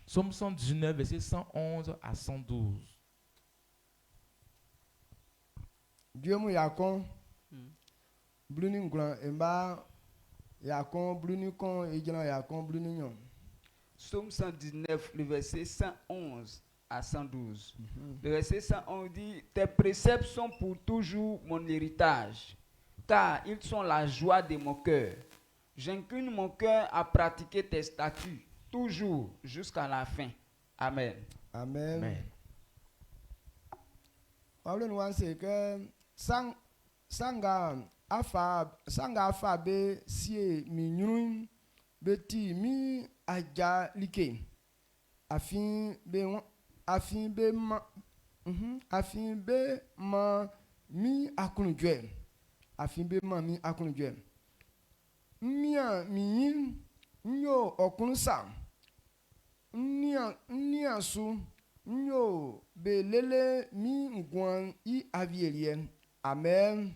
Psaume 119, verset 111 à 112. Dieu mou yakon bluni nglan emba yakon bluni kon ejina yakon bluni nyon. Psaume 119, le verset 111 à 112. Le verset 111 dit: tes préceptes sont pour toujours mon héritage, car ils sont la joie de mon cœur. J'incline mon cœur à pratiquer tes statuts toujours jusqu'à la fin. Amen. Amen. Amen. Nous c'est que sanga afa be si minyun beti mi aja like afin be ma mi akunujwe afin be ma mi akunujwe mia mi nyo okunsa nia su nyo belele mi ngwan I avierien. Amen.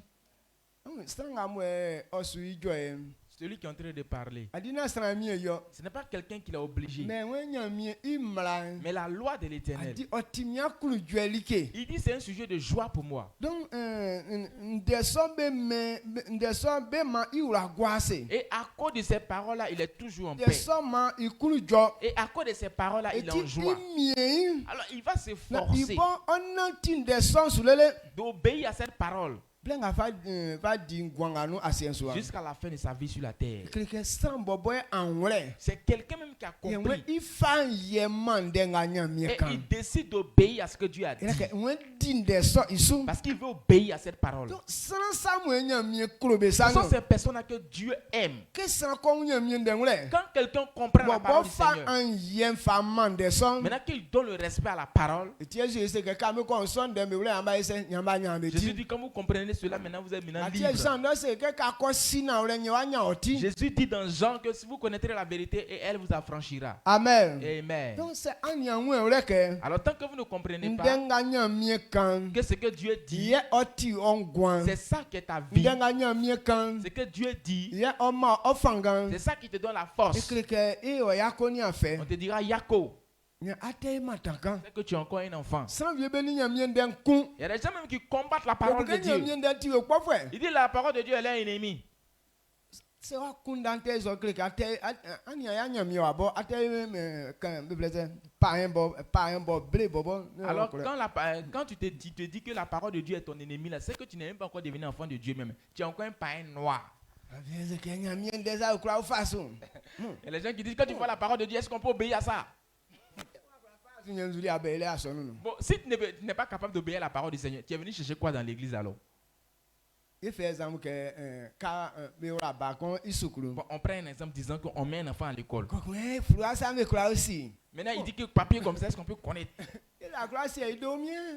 Celui qui est en train de parler, ce n'est pas quelqu'un qui l'a obligé, mais la loi de l'Éternel. Il dit c'est un sujet de joie pour moi. Donc, et à cause de ces paroles-là, il est toujours en paix. Et à cause de ces paroles-là, il est en joie. Alors il va se forcer d'obéir à cette parole jusqu'à la fin de sa vie sur la terre. C'est quelqu'un même qui a compris. Et il décide d'obéir à ce que Dieu a dit. Parce qu'il veut obéir à cette parole. Ce sont ces personnes que Dieu aime. Quand quelqu'un comprend la parole du Seigneur, maintenant qu'il donne le respect à la parole, Jésus dit, quand vous comprenez cela, maintenant vous êtes libre. Jésus dit dans Jean que si vous connaîtrez la vérité, et elle vous affranchira. Amen. Amen. Alors tant que vous ne comprenez pas que ce que Dieu dit, c'est ça qui est ta vie. Ce que Dieu dit, c'est ça qui te donne la force. On te dira Yako. C'est que tu es encore un enfant. Il y a des gens même qui combattent la parole de Dieu. Il dit la parole de Dieu elle est ennemie. Alors quand tu te dis que la parole de Dieu est ton ennemi là, c'est que tu n'es même pas encore devenu enfant de Dieu même. Tu es encore un païen noir. Il y a les gens qui disent quand tu vois la parole de Dieu, est-ce qu'on peut obéir à ça? Bon, si tu n'es pas capable d'obéir à la parole du Seigneur, tu es venu chercher quoi dans l'église alors? Bon, on prend un exemple disant qu'on met un enfant à l'école. Maintenant, il dit que papier comme ça, est-ce qu'on peut connaître?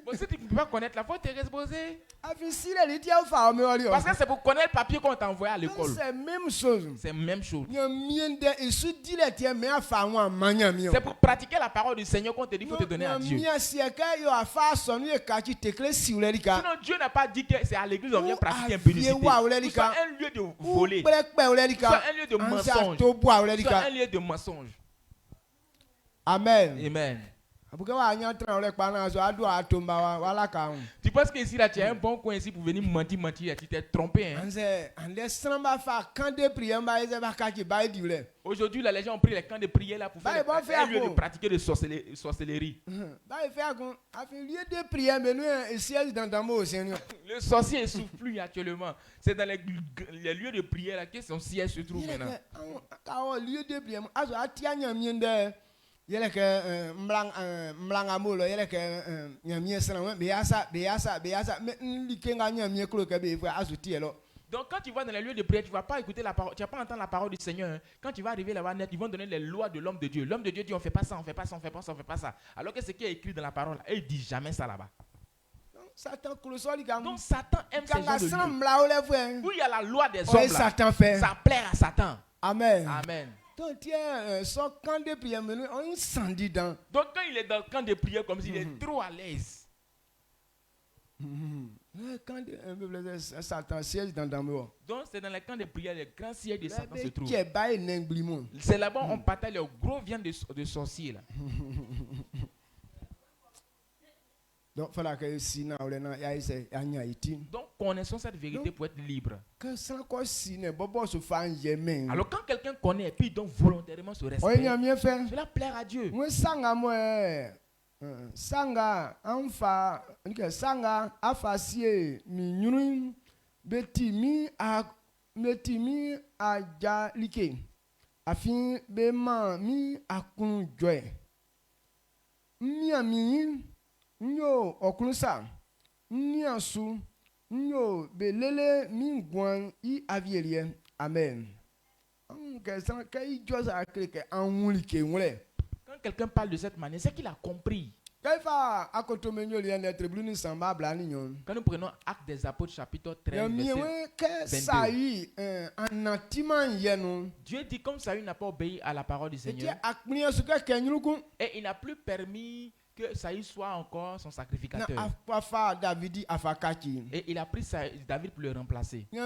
Bon, si tu ne peux pas connaître, il faut te reposer. Parce que c'est pour connaître le papier qu'on t'a envoyé à l'école. C'est la même chose. C'est la même chose. C'est pour pratiquer la parole du Seigneur qu'on te dit qu'il faut te donner à Dieu. Sinon, Dieu n'a pas dit que c'est à l'église qu'on vient pratiquer impudicité. Soit un lieu de voler, soit un lieu de mensonge, soit un lieu de mensonge. Amen. Amen. Tu penses que ici là tu as un bon coin ici pour venir mentir, tu t'es trompé. Hein? Aujourd'hui là les gens ont pris les camps de prière là pour faire un lieu de pratiquer de sorcellerie. Le sorcier ne souffle plus actuellement. C'est dans les lieux de prière là que son siège se trouve maintenant. Donc quand tu vas dans les lieux de prière, tu vas pas écouter la parole, tu vas pas entendre la parole du Seigneur. Hein. Quand tu vas arriver là-bas, ils vont donner les lois de l'homme de Dieu. L'homme de Dieu dit on fait pas ça, on fait pas ça, on fait pas ça, on fait pas ça. Alors que ce qui est écrit dans la parole, il dit jamais ça là-bas. Donc Satan aime ces gens de lieux. Où il y a la loi des hommes là, ça plaît à Satan. Amen. Amen. Donc quand il est dans le camp de prière comme s'il est trop à l'aise. Quand Satan siège dans Daméo. Donc c'est dans le camp de prière le grand siège de Satan se trouve. C'est là-bas on partage les gros viandes de sorciers là. Donc connaissons cette vérité pour être libre. Alors quand quelqu'un connaît et puis donc volontairement se respecte, cela plaire à Dieu. Sanga afasie minyunu betimi aja like afin bema mi akun joy mi nyo okulusa nyasu nyo belele mi gwan I avielie. Amen. Quand quelqu'un parle de cette manière, c'est qu'il a compris. Quand nous prenons Actes des Apôtres chapitre 13 verset 22. Dieu dit comme Saül n'a pas obéi à la parole du Seigneur et il n'a plus permis que Saül soit encore son sacrificateur. Et il a pris David pour le remplacer. Dieu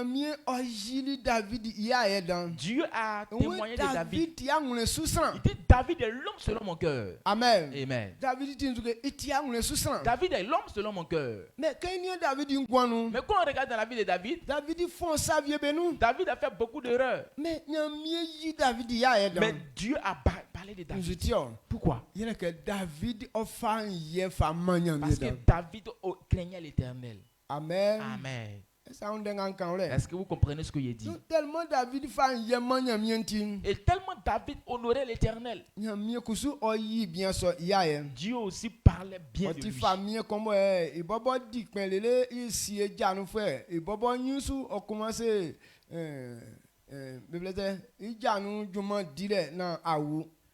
a témoigné de David. Il dit David est l'homme selon mon cœur. Amen. Amen. David est l'homme selon mon cœur. Mais quand on regarde dans la vie de David, David a fait beaucoup d'erreurs. Mais Dieu a parlé de David. Pourquoi? Parce que David craignait l'Éternel. Amen. Amen. Est-ce que vous comprenez ce que j'ai dit? Et tellement David honorait l'Éternel, Dieu aussi parlait bien de lui.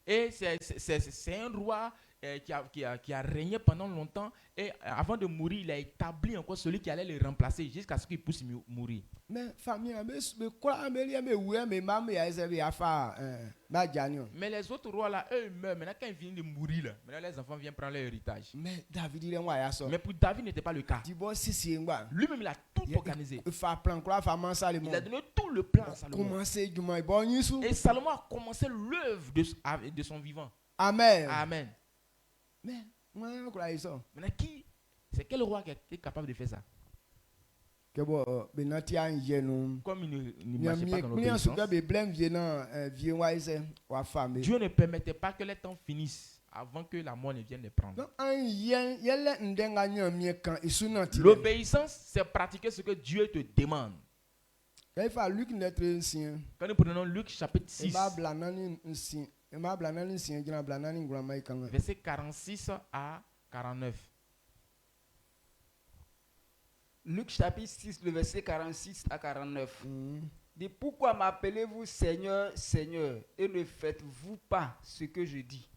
Et c'est un roi qui a régné pendant longtemps et avant de mourir, il a établi encore celui qui allait le remplacer jusqu'à ce qu'il puisse mourir. Mais les autres rois là, eux meurent. Maintenant quand ils viennent de mourir là, maintenant les enfants viennent prendre leur héritage. Mais pour David n'était pas le cas. Lui-même il a tout organisé. Il a donné tout le plan à Salomon. Et Salomon a commencé l'œuvre de son vivant. Amen. Amen. Mais maintenant c'est quel roi qui est capable de faire ça? Comme il ne marchait pas dans l'obéissance, Dieu ne permettait pas que les temps finissent avant que la mort ne vienne les prendre. L'obéissance, c'est pratiquer ce que Dieu te demande. Quand nous prenons Luc chapitre 6, verset 46 à 49. Luc chapitre 6, le verset 46 à 49. Dit, pourquoi m'appelez-vous Seigneur, Seigneur, et ne faites-vous pas ce que je dis?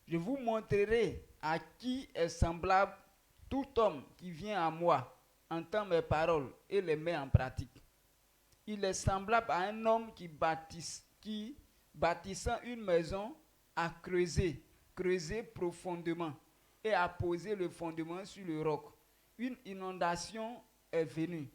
Je vous montrerai à qui est semblable tout homme qui vient à moi, entend mes paroles et les met en pratique. Il est semblable à un homme qui bâtissant une maison, a creusé profondément et a posé le fondement sur le roc. Une inondation est venue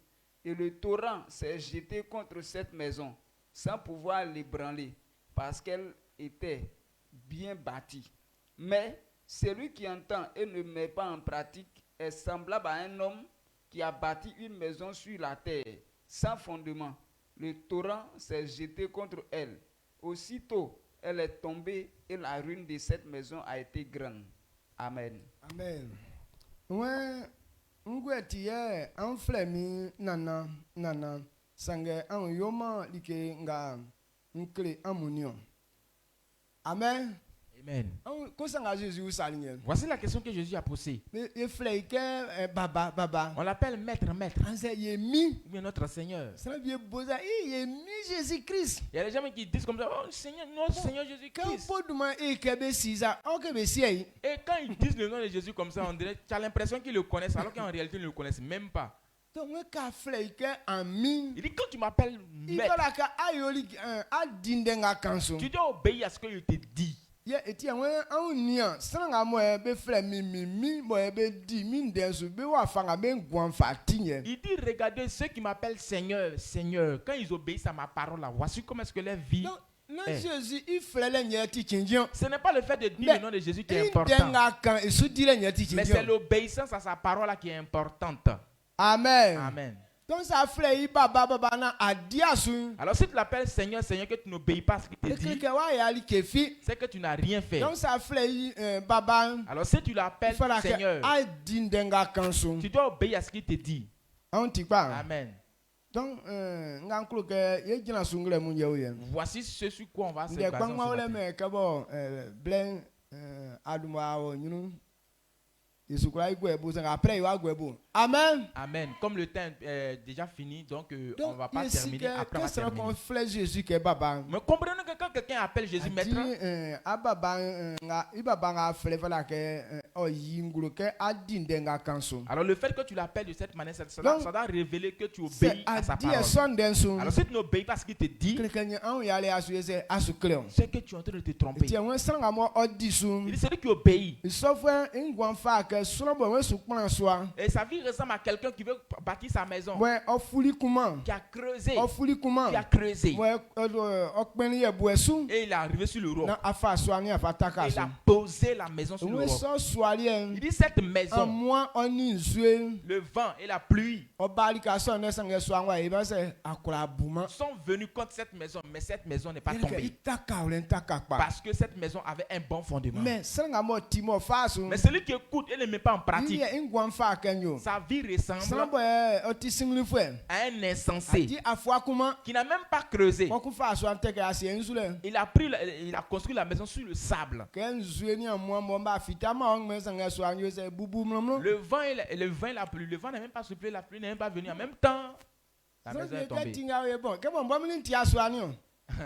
et le torrent s'est jeté contre cette maison sans pouvoir l'ébranler parce qu'elle était bien bâtie. Mais Celui qui entend et ne met pas en pratique est semblable à un homme qui a bâti une maison sur la terre, sans fondement. Le torrent s'est jeté contre elle. Aussitôt, elle est tombée et la ruine de cette maison a été grande. Amen. Amen. Ouais, ngwetie anflemi nana sange an yoma like nga nkle amunion. Amen. Amen. Voici la question que Jésus a posée. Baba. On l'appelle maître. Mais notre Seigneur. Il y a des gens qui disent comme ça, oh Seigneur, notre Seigneur Jésus-Christ. Et quand ils disent le nom de Jésus comme ça, on dirait, tu as l'impression qu'ils le connaissent, alors qu'en réalité, ils ne le connaissent même pas. Il dit, quand tu m'appelles maître, tu dois obéir à ce qu'il te dit. Il dit, regardez ceux qui m'appellent Seigneur, Seigneur, quand ils obéissent à ma parole, là, voici comment est-ce que leur vie est. Ce n'est pas le fait de dire le nom de Jésus qui est important, mais c'est l'obéissance à sa parole là qui est importante. Amen. Amen. Donc ça fait alors si tu l'appelles Seigneur, Seigneur, que tu n'obéis pas à ce qu'il te dit, c'est que tu n'as rien fait. Donc ça fait alors si tu l'appelles Seigneur, tu dois obéir à ce qu'il te dit. Amen. Donc voici ce sur quoi on va se baser. Amen. Amen. Comme le temps est déjà fini, donc on ne va pas terminer après avoir terminé. Mais comprenez que quand quelqu'un appelle Jésus maître, alors le fait que tu l'appelles de cette manière, ça doit révéler que tu obéis à sa parole. Alors si tu n'obéis pas à ce qu'il te dit, c'est que tu es en train de te tromper. Il dit celui qui obéit. Et sa vie ressemble à quelqu'un qui veut bâtir sa maison. Qui a creusé. Et il est arrivé sur le roc. Il a posé la maison sur le roc. Il dit cette maison, le vent et la pluie sont venus contre cette maison, mais cette maison n'est pas tombée. Parce que cette maison avait un bon fondement. Mais celui qui écoute et ne met pas en pratique, sa vie ressemble à un insensé qui n'a même pas creusé. Il a construit la maison sur le sable. Le vent et la pluie, le vent n'a même pas soufflé, la pluie n'est même pas venue en même temps. La maison est tombée.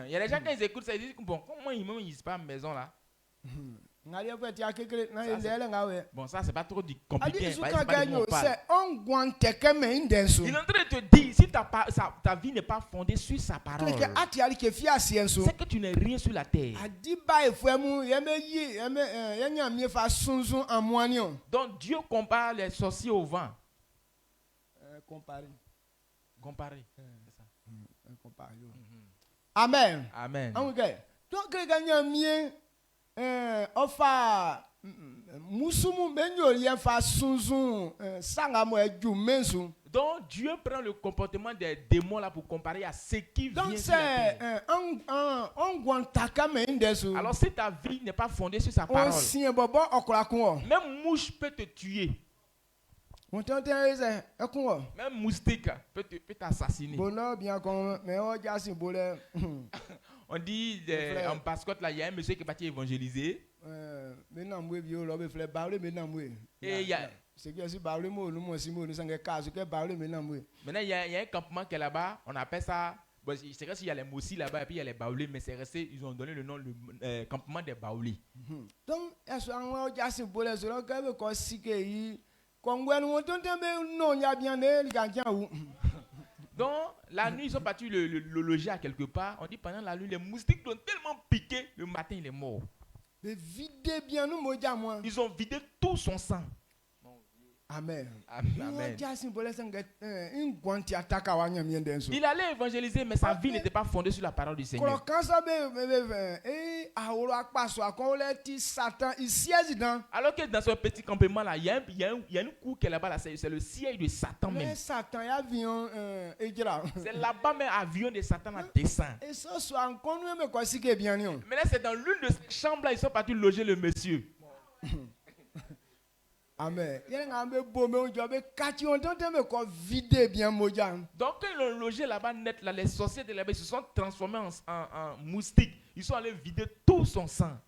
Il y a des gens qui écoutent ça, ils disent bon, comment ils ne disent pas maison là? Bon, ça c'est pas trop compliqué. Il est en train de te dire, si ta vie n'est pas fondée sur sa parole, c'est que tu n'es rien sur la terre. Donc Dieu compare les sorciers au vent. Comparer. C'est ça. Amen. Amen. Donc donc Dieu prend le comportement des démons là pour comparer à ce qui vient sur la terre. Alors si ta vie n'est pas fondée sur sa parole, même mouche peut te tuer. Même moustique peut t'assassiner. On dit en Pascotte là, il y a un monsieur qui est parti évangéliser. Et il y a maintenant il y a un campement qui est là-bas, on appelle ça, bon, c'est vrai s'il y a les moussis là-bas et puis il y a les baoulés, mais c'est resté, ils ont donné le nom le campement des baoulés. Donc la nuit ils sont partis le loger à quelque part. On dit pendant la nuit les moustiques l'ont tellement piqué, le matin il est mort. Ils ont vidé tout son sang. Amen. Amen. Il allait évangéliser, mais sa vie n'était pas fondée sur la parole du Seigneur. Alors que dans ce petit campement là, il y a une cour qui est là-bas, là, c'est le siège de Satan même. C'est là-bas même avion de Satan là descend. Mais là c'est dans l'une de ces chambres là, ils sont partis loger le monsieur. Amen. Donc quand ils l'ont logé là-bas net, là, les sorciers de là-bas ils se sont transformés en moustiques. Ils sont allés vider tout son sang.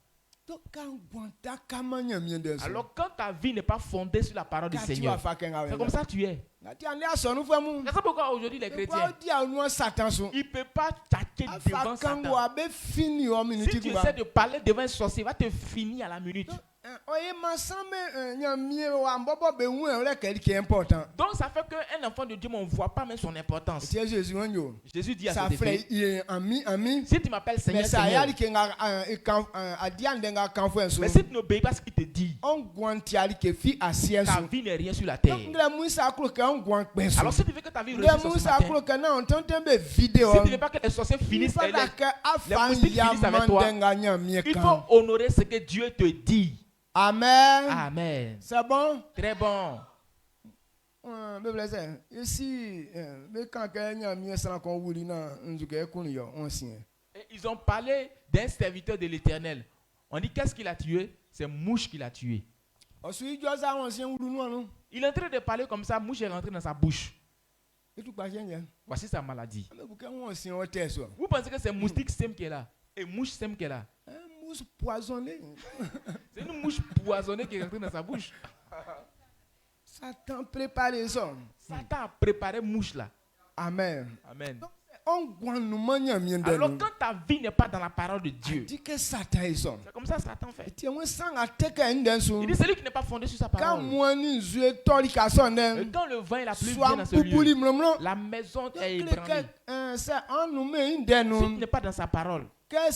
Alors quand ta vie n'est pas fondée sur la parole du Seigneur, c'est comme ça que tu es. C'est pourquoi aujourd'hui les chrétiens, ils ne peuvent pas t'attaquer devant Satan. Si tu essaies de parler devant un sorcier, il va te finir à la minute. Donc ça fait qu'un enfant de Dieu, on ne voit pas même son importance. Jésus dit à ses disciples, si tu m'appelles Seigneur, Seigneur, mais si tu n'obéis pas à ce qu'il te dit, ta vie n'est rien sur la terre. Alors si tu veux que ta vie réussisse sur la terre, si tu ne veux pas que les sorciers finissent, les moustiques finissent avec toi, il faut honorer ce que Dieu te dit. Amen. Amen. C'est bon? Très bon. Ici, ils ont parlé d'un serviteur de l'Éternel. On dit qu'est-ce qu'il a tué? C'est mouche qu'il a tué. Il est en train de parler comme ça, mouche est rentrée dans sa bouche. Voici sa maladie. Vous pensez que c'est moustique Sem qui est là? Et mouche Sem qui est là? Poisonné. C'est une mouche poisonnée qui est rentrée dans sa bouche. Satan préparé ça. Satan a préparé mouche là. Amen. Amen. Alors quand ta vie n'est pas dans la parole de Dieu, c'est comme ça Satan fait. Il dit celui qui n'est pas fondé sur sa parole. Et quand le vent et la pluie viennent dans ce lieu, la maison est ébranlée. Si tu n'es pas dans sa parole, quand il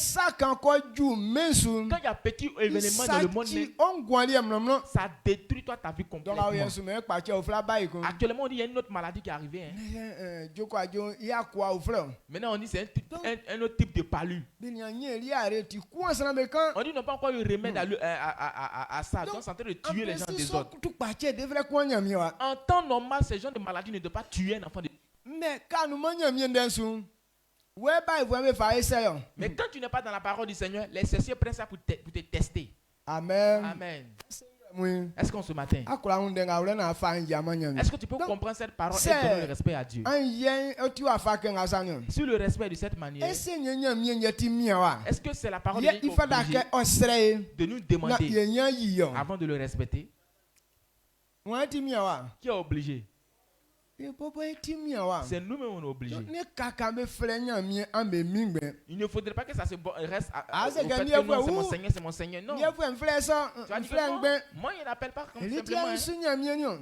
y a petit événement dans le monde, ça détruit toi ta vie complètement. Actuellement, on dit qu'il y a une autre maladie qui est arrivée. Maintenant, on dit que c'est un autre type de palu. On dit qu'ils n'ont pas encore eu remède à ça. Donc, c'est en train de tuer les gens des autres. En temps normal, ces gens de maladie ne doivent pas tuer un enfant de... Mais quand nous mais quand tu n'es pas dans la parole du Seigneur, les sorciers prennent ça pour te tester. Amen. Amen. Est-ce qu'en ce matin, est-ce que tu peux comprendre cette parole et donner le respect à Dieu? Sur le respect de cette manière, est-ce que c'est la parole de Dieu qui est obligée de nous demander avant de le respecter? Qui est obligé? C'est nous-mêmes on est obligés. Il ne faudrait pas que ça se reste au fait que non, c'est mon Seigneur, Non. Tu vas dire que moi, il n'appelle pas comme simplement.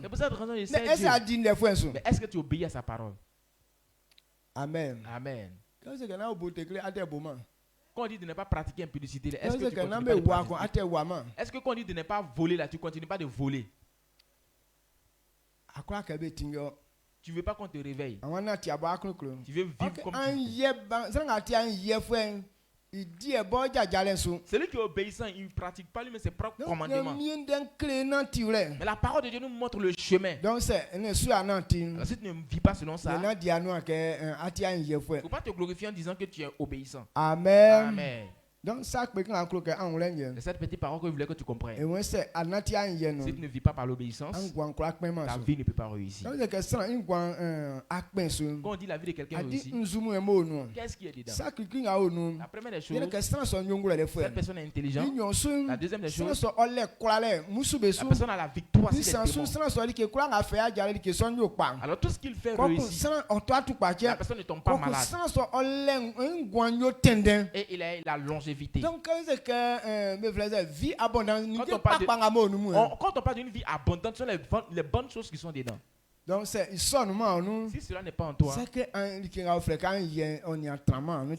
C'est pour cette raison que je sais Dieu. Mais est-ce que tu obéis à sa parole? Amen. Amen. Quand on dit de ne pas pratiquer impudicité, est-ce que tu continues pas de pratiquer? Est-ce que quand on dit de ne pas voler là, tu ne continues pas de voler? Tu ne veux pas qu'on te réveille. Tu veux vivre comme tu veux. Celui qui est obéissant, il ne pratique pas lui-même ses propres commandements. Mais la parole de Dieu nous montre le chemin. Alors si tu ne vis pas selon ça, il ne faut pas te glorifier en disant que tu es obéissant. Amen. Amen. Donc ça c'est cette petite parole que je voulais que tu comprennes. Si tu ne vis pas par l'obéissance, ta vie ne peut pas réussir. Quand on dit la vie de quelqu'un réussit, qu'est-ce qui est dedans? La première des choses, cette personne est intelligente. La deuxième des choses, la personne a la victoire sur les démons. Alors tout ce qu'il fait réussit. La personne ne tombe pas malade. Et il a la longévité. Donc, vie abondante, quand on parle d'une vie abondante, ce sont les bonnes choses qui sont dedans. Donc c'est nous. Si cela n'est pas en toi, C'est que on y a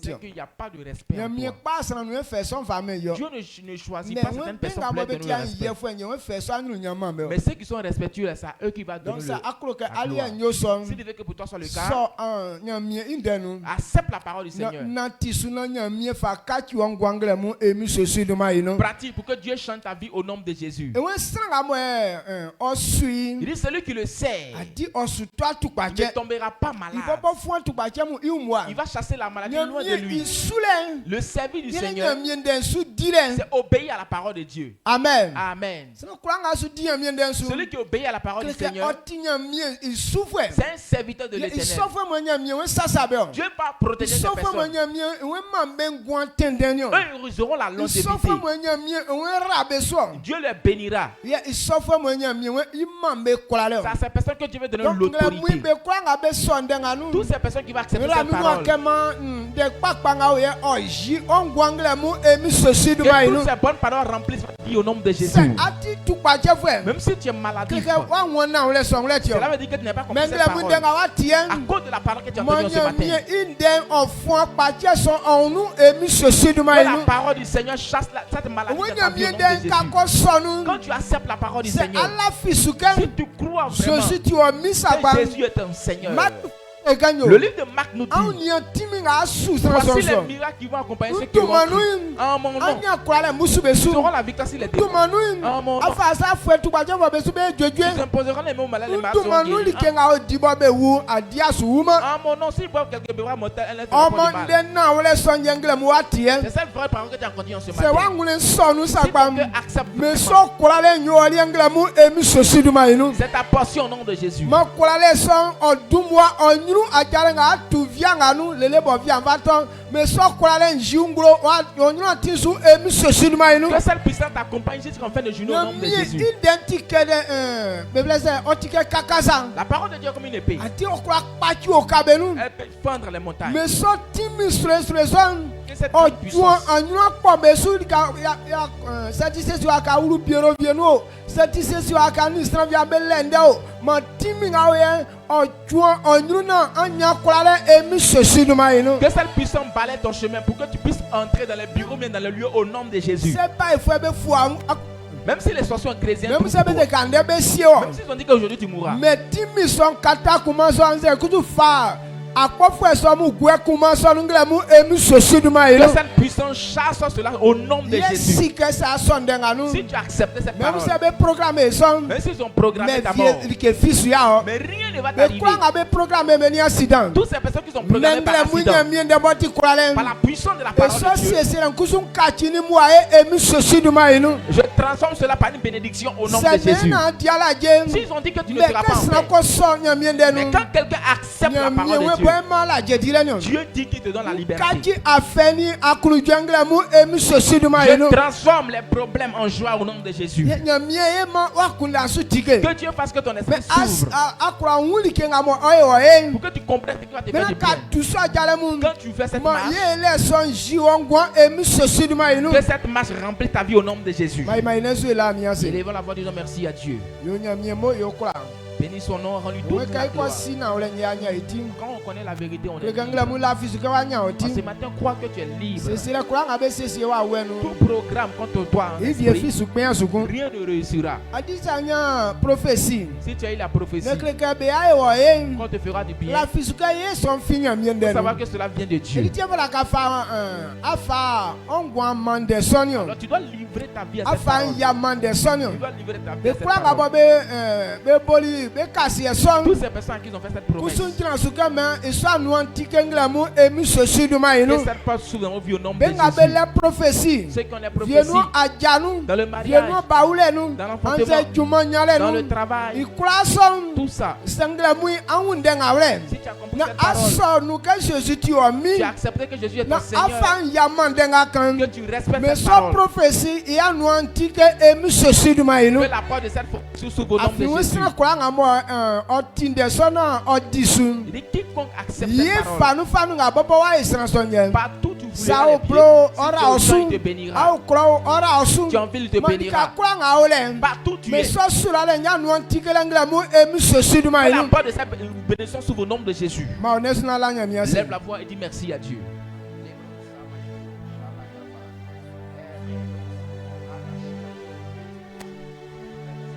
c'est qu'il n'y a pas de respect en toi. Dieu ne choisit pas certaines personnes pour leur donner le respect. Mais ceux qui sont respectueux, c'est à eux qui va donner la gloire. Si tu veux que pour toi soit le cas, accepte la parole du Seigneur. Pratique pour que Dieu chante ta vie au nom de Jésus. Il dit celui qui le sait ne tombera pas malade. Il va chasser la maladie loin de lui. Le service du Seigneur, c'est obéir à la parole de Dieu. Amen. Amen. Celui qui obéit à la parole du Seigneur, c'est un serviteur de l'Éternel. Dieu va protéger ces personnes. Eux, ils auront la longévité. Dieu les bénira. C'est à ces personnes que Dieu veut donner l'autorité. Toutes ces personnes qui vont accepter cette parole. Que toutes ces bonnes paroles remplissent votre vie au nom de Jésus. Même si tu es maladif, cela veut dire que tu n'es pas compris cette parole. À cause de la parole que tu as entendue ce matin. Que la parole du Seigneur chasse cette maladie de ta vie au nom de Jésus. Quand tu acceptes la parole du Seigneur, si tu crois vraiment que Jésus est un Seigneur, le livre de Marc nous dit, voici les miracles qui vont accompagner ceux qui vont crier en mon nom. Ils auront la victoire sur les démons. En mon nom. Ils imposeront les mots malades, les malades seront guéris. En mon nom, s'ils boivent quelques buveurs mortels, elles ne seront pas du mal. C'est cette vraie parole que tu as entendue en ce matin. Si quelqu'un accepte c'est ta portion au nom de Jésus. Que cette puissance t'accompagne jusqu'en fin de journée au nom de Jésus. La parole de Dieu est comme une épée. Elle peut fendre les montagnes. Que cette puissance que cette puissance balaie ton chemin pour que tu puisses entrer dans les bureaux, mais dans le lieu au nom de Jésus. Même si les sorciers sont chrétiens, même s'ils ont dit qu'aujourd'hui tu mourras. Que cette puissance chasse cela au nom de Jésus. Si tu acceptes cette parole, même s'ils ont programmé ta mort, mais rien ne va t'arriver. Toutes ces personnes qui sont programmées par l'accident, par la puissance de la parole de Dieu, je transforme cela par une bénédiction au nom de Jésus. S'ils ont dit que tu ne seras pas en paix, mais quand quelqu'un accepte la parole de Dieu, Dieu dit qu'il te donne la liberté. Je transforme les problèmes en joie au nom de Jésus. Que Dieu fasse que ton esprit s'ouvre pour que tu comprennes ce qui va te faire du bien. Quand tu fais cette marche, que cette marche remplisse ta vie au nom de Jésus. Élevons la voix, disons merci à Dieu. Bénis son nom, rends-lui toute la gloire. Quand on connaît la vérité, on est libre. Ce matin, crois que tu es libre. Tout programme contre toi, rien ne réussira. Si tu as eu la prophétie, quand te fera du bien, il faut savoir que cela vient de Dieu. Alors tu dois livrer ta vie à cette parole. Tu dois livrer ta vie à cette parole. Toutes ces personnes qui ont fait cette promesse, que cette porte s'ouvre dans nos vies au nom de Jésus. Ceux qui ont les prophéties dans le mariage, dans l'enfantement, dans le travail, tout ça. Si tu as compris cette parole, tu as accepté que Jésus est ton Seigneur, que tu respectes cette parole, que la porte de cette force s'ouvre au nom de Jésus. Il dit quiconque accepte cette parole, partout tu Ça au bro, ora osu. Au crow, ora osu. Tu as envie, il te bénira. Partout tu es. Voilà la part de sa bénédiction sous au nom de Jésus. Lève la voix et dis merci à Dieu.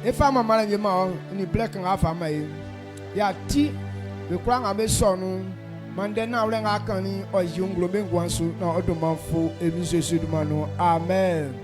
If I'm a man, you black and half a may. Ya tea, the crown of a son, Mandena Rangakani, or young Globin Guansu, no other man for a Mrs. Sudmano. Amen.